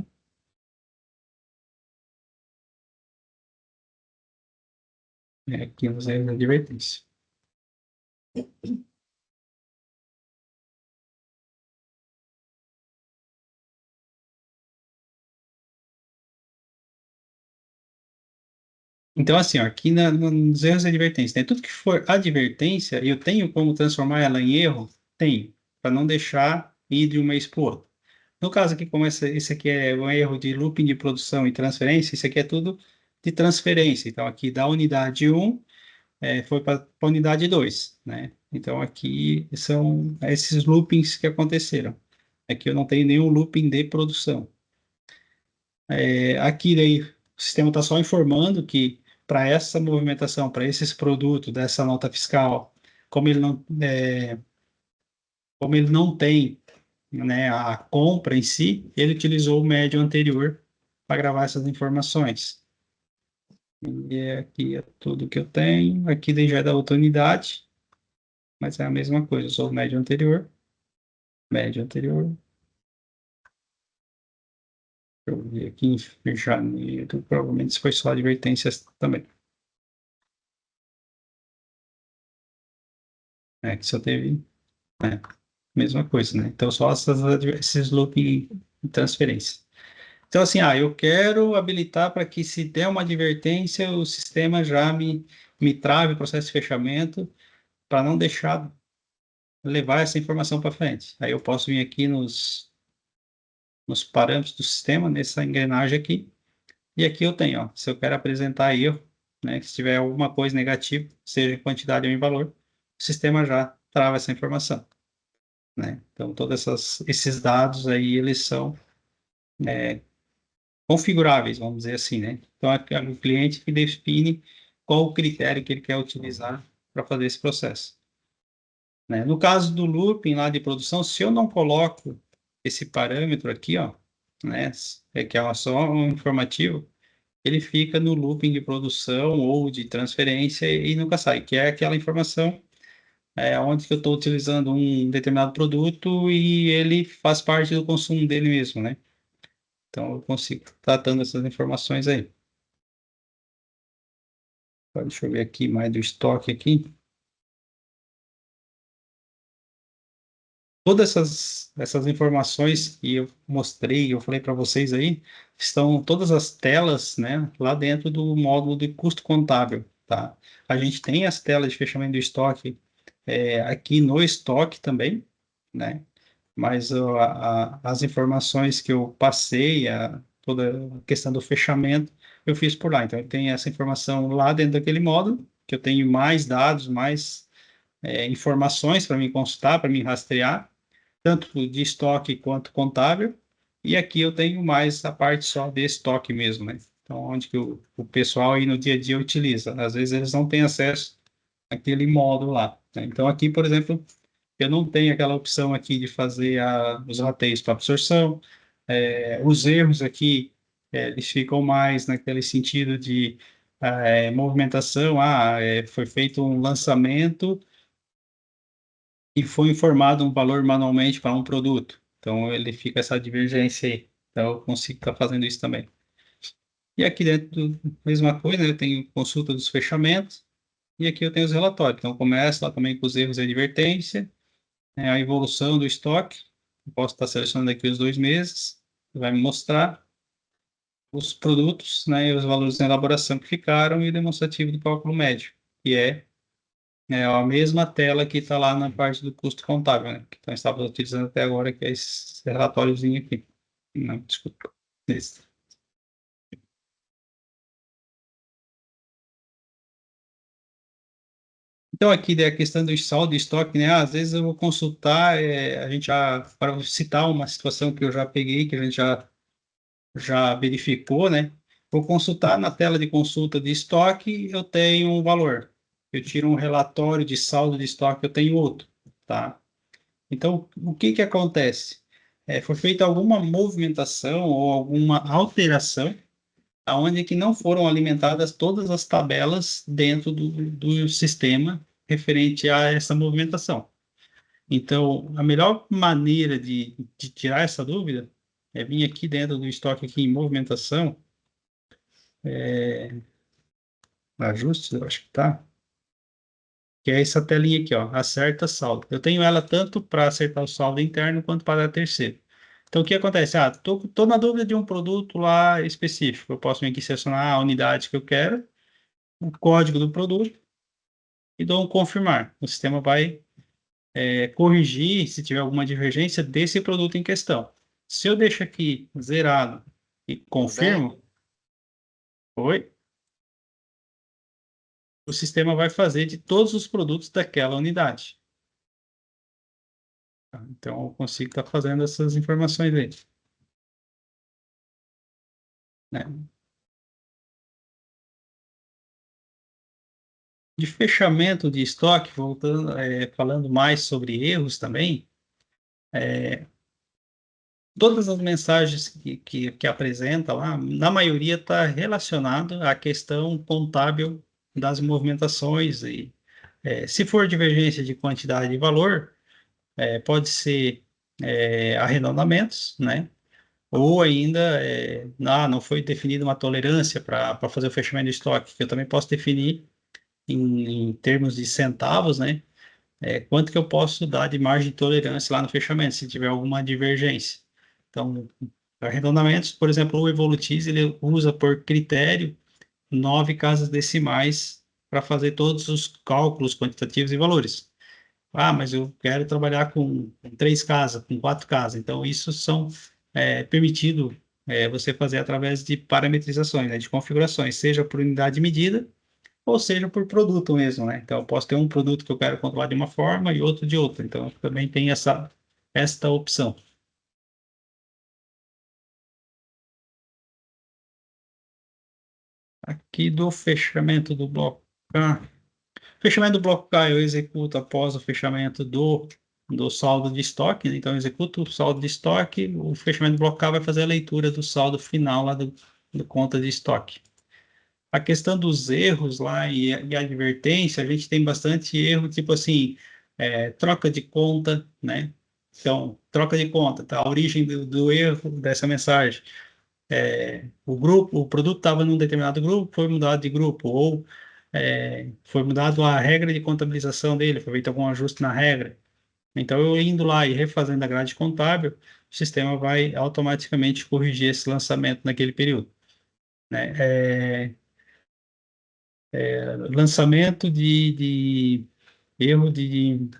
Aqui nos erros de advertência. Então, assim, ó, aqui nos erros de advertência, né? Tudo que for advertência, eu tenho como transformar ela em erro? Tenho, para não deixar ir de um mês para o outro. No caso aqui, como esse aqui é um erro de looping de produção e transferência, isso aqui é tudo de transferência. Então, aqui da unidade 1 foi para a unidade 2, né? Então, aqui são esses loopings que aconteceram. Aqui eu não tenho nenhum looping de produção. Aqui daí o sistema está só informando que para essa movimentação, para esses produtos dessa nota fiscal, como ele não, como ele não tem, né, a compra em si, ele utilizou o médio anterior para gravar essas informações. E aqui é tudo que eu tenho. Aqui daí já é da outra unidade, mas é a mesma coisa. Usou o médio anterior. Eu vi aqui em janeiro, provavelmente isso foi só advertências também. Que só teve, né, mesma coisa, né? Então, só esses looping de transferência. Então, assim, eu quero habilitar para que se der uma advertência, o sistema já me trave o processo de fechamento para não deixar levar essa informação para frente. Aí eu posso vir aqui nos parâmetros do sistema, nessa engrenagem aqui, e aqui eu tenho, ó, se eu quero apresentar erro, né, se tiver alguma coisa negativa, seja em quantidade ou em valor, o sistema já trava essa informação, né? Então, todos esses dados aí, eles são configuráveis, vamos dizer assim, né? Então, é o cliente que define qual o critério que ele quer utilizar para fazer esse processo, né? No caso do looping lá de produção, se eu não coloco esse parâmetro aqui, ó, né, que é só um informativo, ele fica no looping de produção ou de transferência e nunca sai, que é aquela informação onde que eu estou utilizando um determinado produto e ele faz parte do consumo dele mesmo, né? Então, eu consigo tratando essas informações aí. Deixa eu ver aqui mais do estoque aqui. Todas essas informações que eu mostrei, eu falei para vocês aí, estão todas as telas, né, lá dentro do módulo de custo contábil, tá? A gente tem as telas de fechamento do estoque aqui no estoque também, né? Mas as informações que eu passei, toda a questão do fechamento, eu fiz por lá. Então, eu tenho essa informação lá dentro daquele módulo, que eu tenho mais dados, mais informações para me consultar, para me rastrear, tanto de estoque quanto contábil, e aqui eu tenho mais a parte só de estoque mesmo, né? Então, onde que o pessoal aí no dia a dia utiliza. Às vezes eles não têm acesso àquele módulo lá, né? Então, aqui, por exemplo, eu não tenho aquela opção aqui de fazer os rateios para absorção, os erros aqui, eles ficam mais naquele sentido de movimentação, foi feito um lançamento, e foi informado um valor manualmente para um produto. Então, ele fica essa divergência aí. Então, eu consigo estar fazendo isso também. E aqui dentro, mesma coisa, né, eu tenho consulta dos fechamentos, e aqui eu tenho os relatórios. Então, começo lá também com os erros e advertência, a evolução do estoque. Eu posso estar selecionando aqui os 2 meses, vai me mostrar os produtos, né, e os valores em elaboração que ficaram e o demonstrativo do cálculo médio, que é a mesma tela que está lá na parte do custo contábil, né? Que nós estávamos utilizando até agora, que é esse relatóriozinho aqui. Não, desculpa. Esse. Então, aqui é a questão do saldo de estoque, né? Às vezes eu vou consultar, a gente já, para citar uma situação que eu já peguei, que a gente já verificou, né? Vou consultar na tela de consulta de estoque, eu tenho um valor. Eu tiro um relatório de saldo de estoque, eu tenho outro, tá? Então, o que que acontece? Foi feita alguma movimentação ou alguma alteração aonde que não foram alimentadas todas as tabelas dentro do sistema referente a essa movimentação. Então, a melhor maneira de tirar essa dúvida é vir aqui dentro do estoque aqui em movimentação, ajustes, eu acho que tá, que é essa telinha aqui, ó, acerta saldo. Eu tenho ela tanto para acertar o saldo interno quanto para terceiro. Então, o que acontece? Tô na dúvida de um produto lá específico. Eu posso vir aqui selecionar a unidade que eu quero, o código do produto e dou um confirmar. O sistema vai corrigir se tiver alguma divergência desse produto em questão. Se eu deixo aqui zerado e confirmo, oi, o sistema vai fazer de todos os produtos daquela unidade. Tá? Então, eu consigo estar fazendo essas informações aí, né? De fechamento de estoque, voltando, falando mais sobre erros também, todas as mensagens que apresenta lá, na maioria está relacionado à questão contábil das movimentações e se for divergência de quantidade e valor, pode ser arredondamentos, né? Ou ainda não foi definida uma tolerância para fazer o fechamento de estoque, que eu também posso definir em termos de centavos, né? Quanto que eu posso dar de margem de tolerância lá no fechamento, se tiver alguma divergência. Então, arredondamentos, por exemplo, o Evolutize, ele usa por critério 9 casas decimais para fazer todos os cálculos quantitativos e valores. Mas eu quero trabalhar com 3 casas, com 4 casas. Então, isso são permitido você fazer através de parametrizações, né, de configurações, seja por unidade de medida, ou seja por produto mesmo, né? Então, eu posso ter um produto que eu quero controlar de uma forma e outro de outra. Então, também tem esta opção. Aqui do fechamento do bloco K. Fechamento do bloco K eu executo após o fechamento do saldo de estoque, né? Então, eu executo o saldo de estoque, o fechamento do bloco K vai fazer a leitura do saldo final lá do conta de estoque. A questão dos erros lá e advertência, a gente tem bastante erro, tipo assim, troca de conta, né? Então, troca de conta, tá? A origem do erro dessa mensagem. O produto estava num determinado grupo, foi mudado de grupo, ou foi mudado a regra de contabilização dele, foi feito algum ajuste na regra. Então, eu indo lá e refazendo a grade contábil, o sistema vai automaticamente corrigir esse lançamento naquele período, né? Lançamento de erro de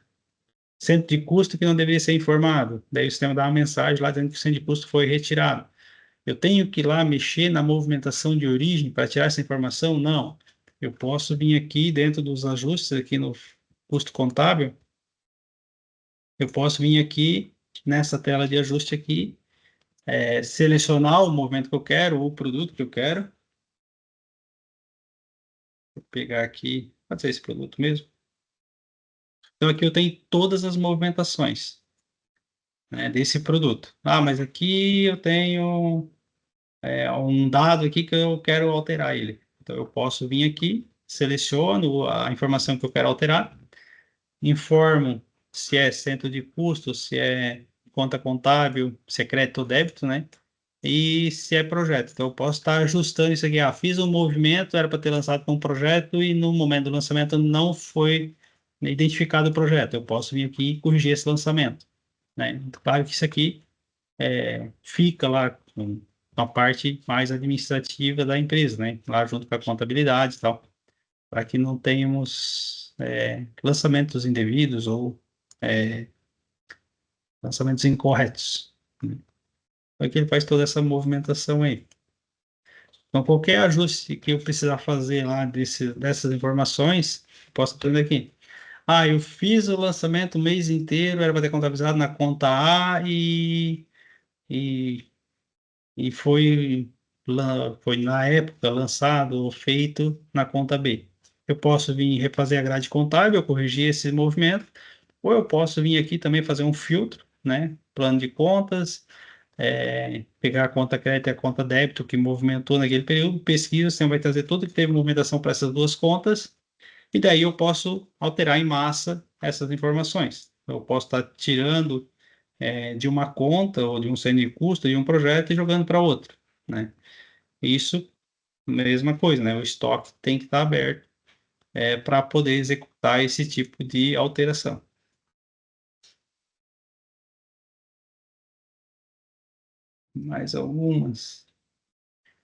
centro de custo que não deveria ser informado. Daí o sistema dá uma mensagem lá dizendo que o centro de custo foi retirado. Eu tenho que ir lá mexer na movimentação de origem para tirar essa informação? Não. Eu posso vir aqui dentro dos ajustes, aqui no custo contábil, eu posso vir aqui nessa tela de ajuste aqui, selecionar o movimento que eu quero, ou o produto que eu quero. Vou pegar aqui, pode ser esse produto mesmo. Então aqui eu tenho todas as movimentações, né, desse produto. Ah, mas aqui eu tenho um dado aqui que eu quero alterar ele. Então eu posso vir aqui, seleciono a informação que eu quero alterar, informo se é centro de custo, se é conta contábil, se é crédito ou débito, né? E se é projeto. Então eu posso estar ajustando isso aqui. Ah, fiz um movimento, era para ter lançado como projeto e no momento do lançamento não foi identificado o projeto. Eu posso vir aqui e corrigir esse lançamento, né? Claro que isso aqui fica lá com a parte mais administrativa da empresa, né? Lá junto com a contabilidade e tal, para que não tenhamos lançamentos indevidos ou lançamentos incorretos, né? Então, aqui ele faz toda essa movimentação aí. Então, qualquer ajuste que eu precisar fazer lá dessas informações, posso aprender aqui. Ah, eu fiz o lançamento o mês inteiro, era para ter contabilizado na conta A e e foi na época lançado ou feito na conta B. Eu posso vir refazer a grade contábil, corrigir esse movimento, ou eu posso vir aqui também fazer um filtro, né? Plano de contas, pegar a conta crédito e a conta débito que movimentou naquele período, pesquisa, você vai trazer tudo que teve movimentação para essas duas contas, e daí eu posso alterar em massa essas informações. Eu posso estar tirando de uma conta ou de um centro de custo de um projeto e jogando para outro, né? Isso, mesma coisa, né? O estoque tem que estar aberto para poder executar esse tipo de alteração. Mais algumas.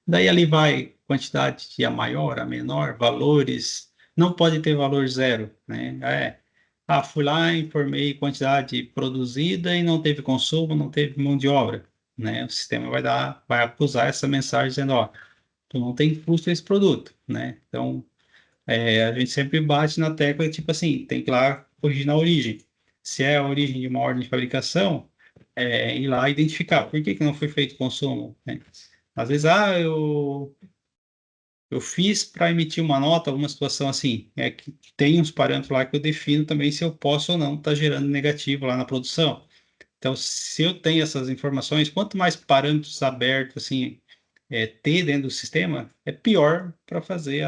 Daí ali vai quantidade de a maior, a menor, valores. Não pode ter valor zero, né? Fui lá, informei quantidade produzida e não teve consumo, não teve mão de obra, né? O sistema vai acusar essa mensagem dizendo, ó, tu não tem custo esse produto, né? Então, a gente sempre bate na tecla, tipo assim, tem que ir lá corrigir na origem. Se é a origem de uma ordem de fabricação, ir lá identificar por que que não foi feito consumo, né? Às vezes, eu fiz para emitir uma nota, alguma situação assim, é que tem uns parâmetros lá que eu defino também se eu posso ou não estar gerando negativo lá na produção. Então, se eu tenho essas informações, quanto mais parâmetros abertos, assim, ter dentro do sistema, é pior para fazer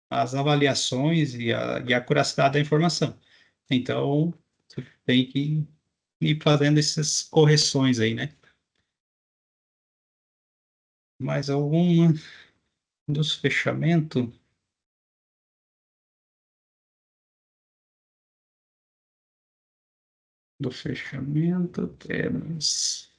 as avaliações e a curiosidade da informação. Então, você tem que ir fazendo essas correções aí, né? Mais alguma dos fechamentos do fechamento temos.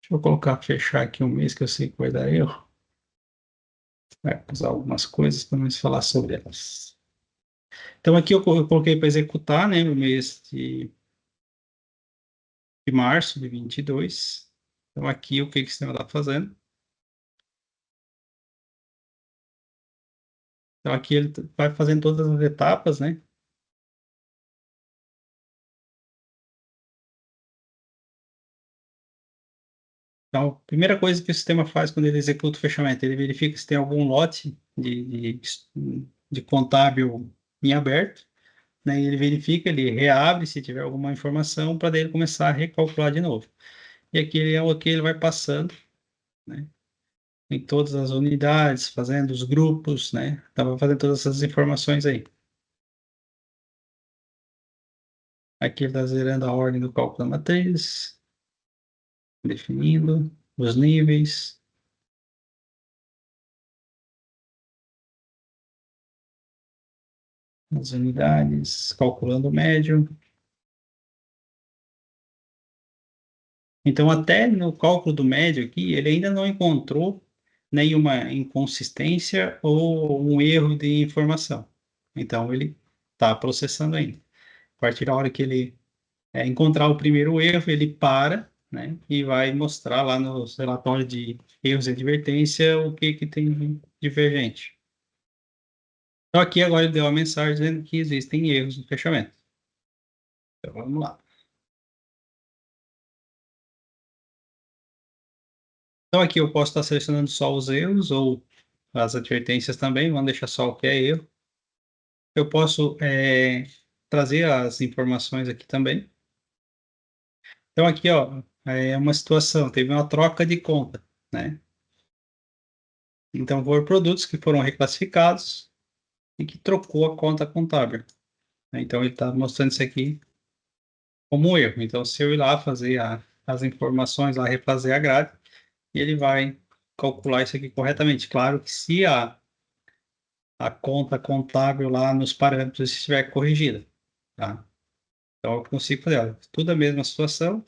Deixa eu colocar fechar aqui um mês que eu sei que vai dar erro. Vai usar algumas coisas para nós falar sobre elas. Então aqui eu coloquei para executar, né, no mês de março de 22. Então aqui o que que o sistema está fazendo? Então aqui ele vai fazendo todas as etapas, né? Então, a primeira coisa que o sistema faz quando ele executa o fechamento, ele verifica se tem algum lote de contábil em aberto, né? E ele verifica, ele reabre se tiver alguma informação para daí ele começar a recalcular de novo. E aqui ele é o que ele vai passando, né? Em todas as unidades, fazendo os grupos, né? Então, vai fazendo todas essas informações aí. Aqui ele está zerando a ordem do cálculo da matriz, definindo os níveis, as unidades, calculando o médio. Então, até no cálculo do médio aqui, ele ainda não encontrou nenhuma inconsistência ou um erro de informação. Então, ele está processando ainda. A partir da hora que ele encontrar o primeiro erro, ele para, né, e vai mostrar lá nos relatórios de erros e advertência o que tem de divergente. Então, aqui agora ele deu uma mensagem dizendo que existem erros no fechamento. Então, vamos lá. Então, aqui eu posso estar selecionando só os erros ou as advertências também, vamos deixar só o que é erro. Eu posso trazer as informações aqui também. Então, aqui, ó, é uma situação, teve uma troca de conta, né? Então, foram produtos que foram reclassificados e que trocou a conta contábil, né? Então, ele está mostrando isso aqui como um erro. Então, se eu ir lá fazer as informações, lá refazer a grade, ele vai calcular isso aqui corretamente. Claro que se a conta contábil lá nos parâmetros estiver corrigida, tá? Então, eu consigo fazer, olha, tudo a mesma situação,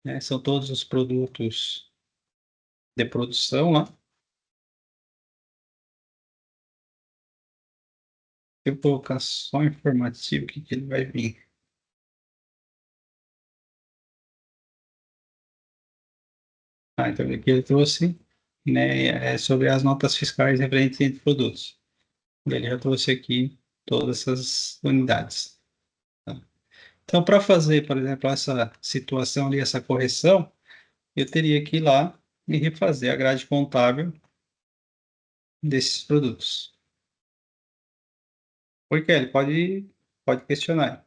né? São todos os produtos de produção lá. Eu vou colocar só informativo, o que ele vai vir. Então aqui ele trouxe, né, sobre as notas fiscais referentes entre produtos. Ele já trouxe aqui todas essas unidades. Tá? Então, para fazer, por exemplo, essa situação ali, essa correção, eu teria que ir lá e refazer a grade contábil desses produtos. Porque ele pode questionar.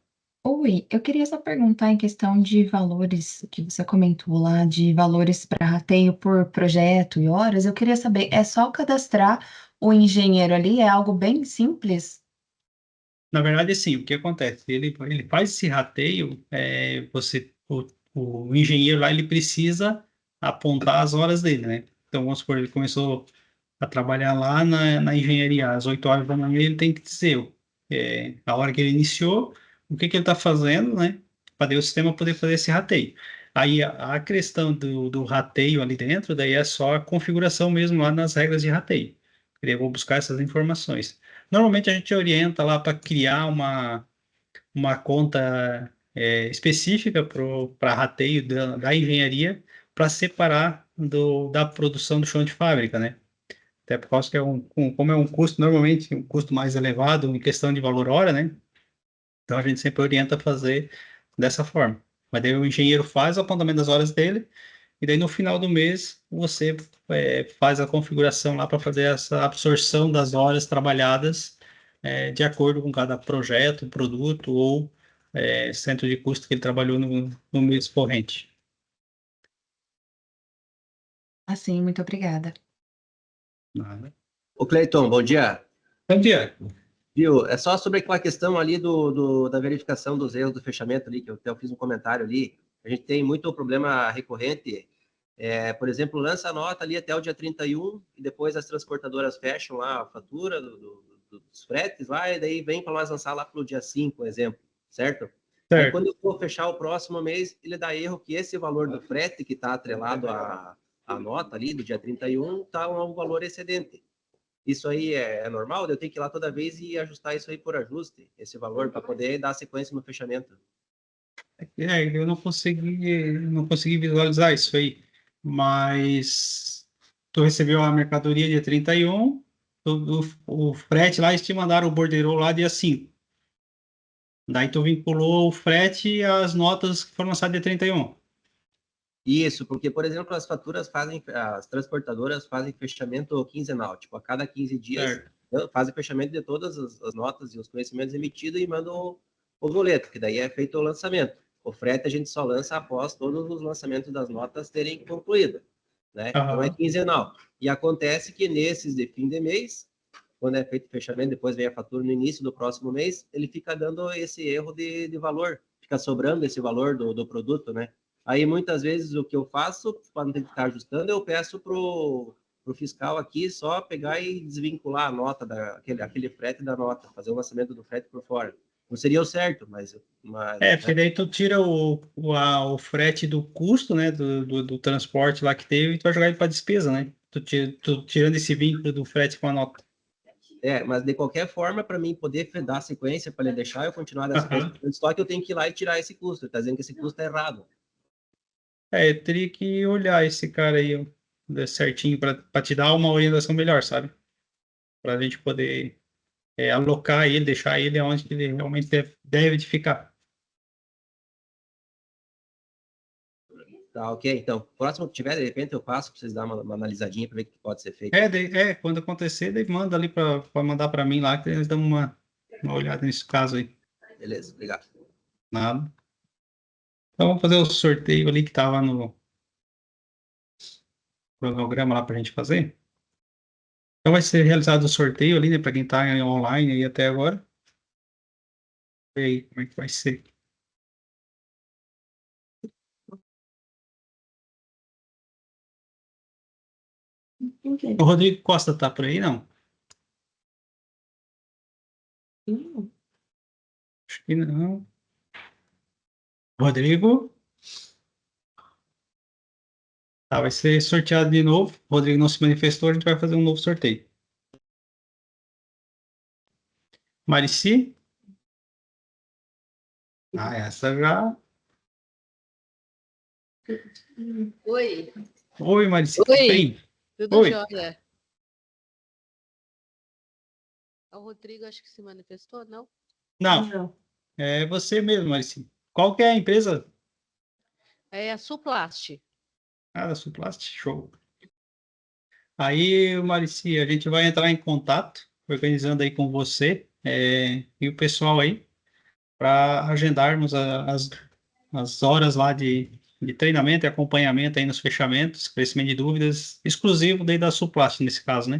Oi, eu queria só perguntar em questão de valores que você comentou lá, de valores para rateio por projeto e horas. Eu queria saber, é só cadastrar o engenheiro ali? É algo bem simples? Na verdade, sim, o que acontece? Ele faz esse rateio, o engenheiro lá, ele precisa apontar as horas dele, né? Então, vamos supor, ele começou a trabalhar lá na engenharia às 8 horas da manhã, ele tem que dizer a hora que ele iniciou, o que ele está fazendo, né? Para o sistema poder fazer esse rateio. Aí, a questão do rateio ali dentro, daí é só a configuração mesmo lá nas regras de rateio. Eu vou buscar essas informações. Normalmente a gente orienta lá para criar uma conta específica para rateio da engenharia para separar da produção do chão de fábrica, né? Até por causa que como é um custo, normalmente um custo mais elevado em questão de valor hora, né? Então a gente sempre orienta a fazer dessa forma. Mas daí o engenheiro faz o apontamento das horas dele e daí no final do mês você faz a configuração lá para fazer essa absorção das horas trabalhadas de acordo com cada projeto, produto ou centro de custo que ele trabalhou no mês corrente. Assim, muito obrigada. Nada. Ô, Cleiton, bom dia. Bom dia. Viu? É só sobre aquela questão ali da verificação dos erros do fechamento ali, que eu até fiz um comentário ali. A gente tem muito problema recorrente. Por exemplo, lança a nota ali até o dia 31 e depois as transportadoras fecham lá a fatura dos fretes lá e daí vem para nós lançar lá para o dia 5, por exemplo, certo? Aí Certo. quando eu for fechar o próximo mês, ele dá erro que esse valor do frete que está atrelado à nota ali do dia 31 está um valor excedente. Isso aí é normal? Eu tenho que ir lá toda vez e ajustar isso aí por ajuste, esse valor, para poder dar sequência no fechamento. Eu não consegui visualizar isso aí, mas tu recebeu a mercadoria dia 31, o frete lá, eles te mandaram o borderô lá dia 5. Daí tu vinculou o frete às notas que foram lançadas dia 31. Isso, porque, por exemplo, as transportadoras fazem fechamento quinzenal, tipo, a cada 15 dias Certo. fazem fechamento de todas as notas e os conhecimentos emitidos e mandam o boleto, que daí é feito o lançamento. O frete a gente só lança após todos os lançamentos das notas terem concluído, né? Então é Aham. quinzenal. E acontece que nesses de fim de mês, quando é feito o fechamento, depois vem a fatura no início do próximo mês, ele fica dando esse erro de valor, fica sobrando esse valor do produto, né? Aí, muitas vezes, o que eu faço, para não ter que ficar ajustando, eu peço pro fiscal aqui só pegar e desvincular a nota, aquele frete da nota, fazer o lançamento do frete por fora. Não seria o certo, mas Porque daí tu tira o frete do custo, né, do transporte lá que teve e tu vai jogar ele para despesa, né? Tu tirando esse vínculo do frete com a nota. mas de qualquer forma, para mim poder dar sequência, para ele deixar eu continuar da sequência Aham. do estoque, eu tenho que ir lá e tirar esse custo. Ele está dizendo que esse custo é errado. Eu teria que olhar esse cara aí ó, certinho para te dar uma orientação melhor, sabe? Para a gente poder alocar ele, deixar ele onde ele realmente deve de ficar. Tá, ok? Então, próximo que tiver, de repente eu passo para vocês darem uma analisadinha para ver o que pode ser feito. Quando acontecer, daí manda ali para mandar para mim lá, que eles dão uma olhada nesse caso aí. Beleza, obrigado. Nada. Então vamos fazer o sorteio ali que estava no cronograma lá para a gente fazer. Então vai ser realizado o sorteio ali, né, para quem está online aí até agora. E aí, como é que vai ser? O Rodrigo Costa tá por aí, não? Acho que não. Rodrigo? Tá, vai ser sorteado de novo. O Rodrigo não se manifestou, a gente vai fazer um novo sorteio. Marici? Essa já. Oi. Oi, Marici, tudo Oi. bem? Tudo Oi. jóia. O Rodrigo acho que se manifestou, não? Não, é você mesmo, Marici. Qual que é a empresa? É a Suplast. Da Suplast, show. Aí, Marici, a gente vai entrar em contato, organizando aí com você e o pessoal aí, para agendarmos as horas lá de treinamento e acompanhamento aí nos fechamentos, esclarecimento de dúvidas, exclusivo daí da Suplast nesse caso, né?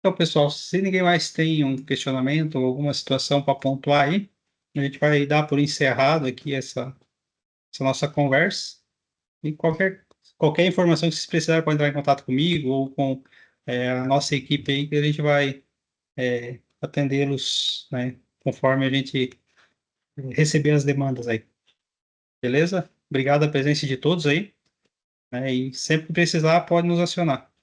Então, pessoal, se ninguém mais tem um questionamento ou alguma situação para pontuar aí, a gente vai dar por encerrado aqui essa nossa conversa. E qualquer informação que vocês precisarem, pode entrar em contato comigo ou com a nossa equipe aí, que a gente vai atendê-los, né, conforme a gente receber as demandas aí. Beleza? Obrigado a presença de todos aí, né, e sempre que precisar, pode nos acionar.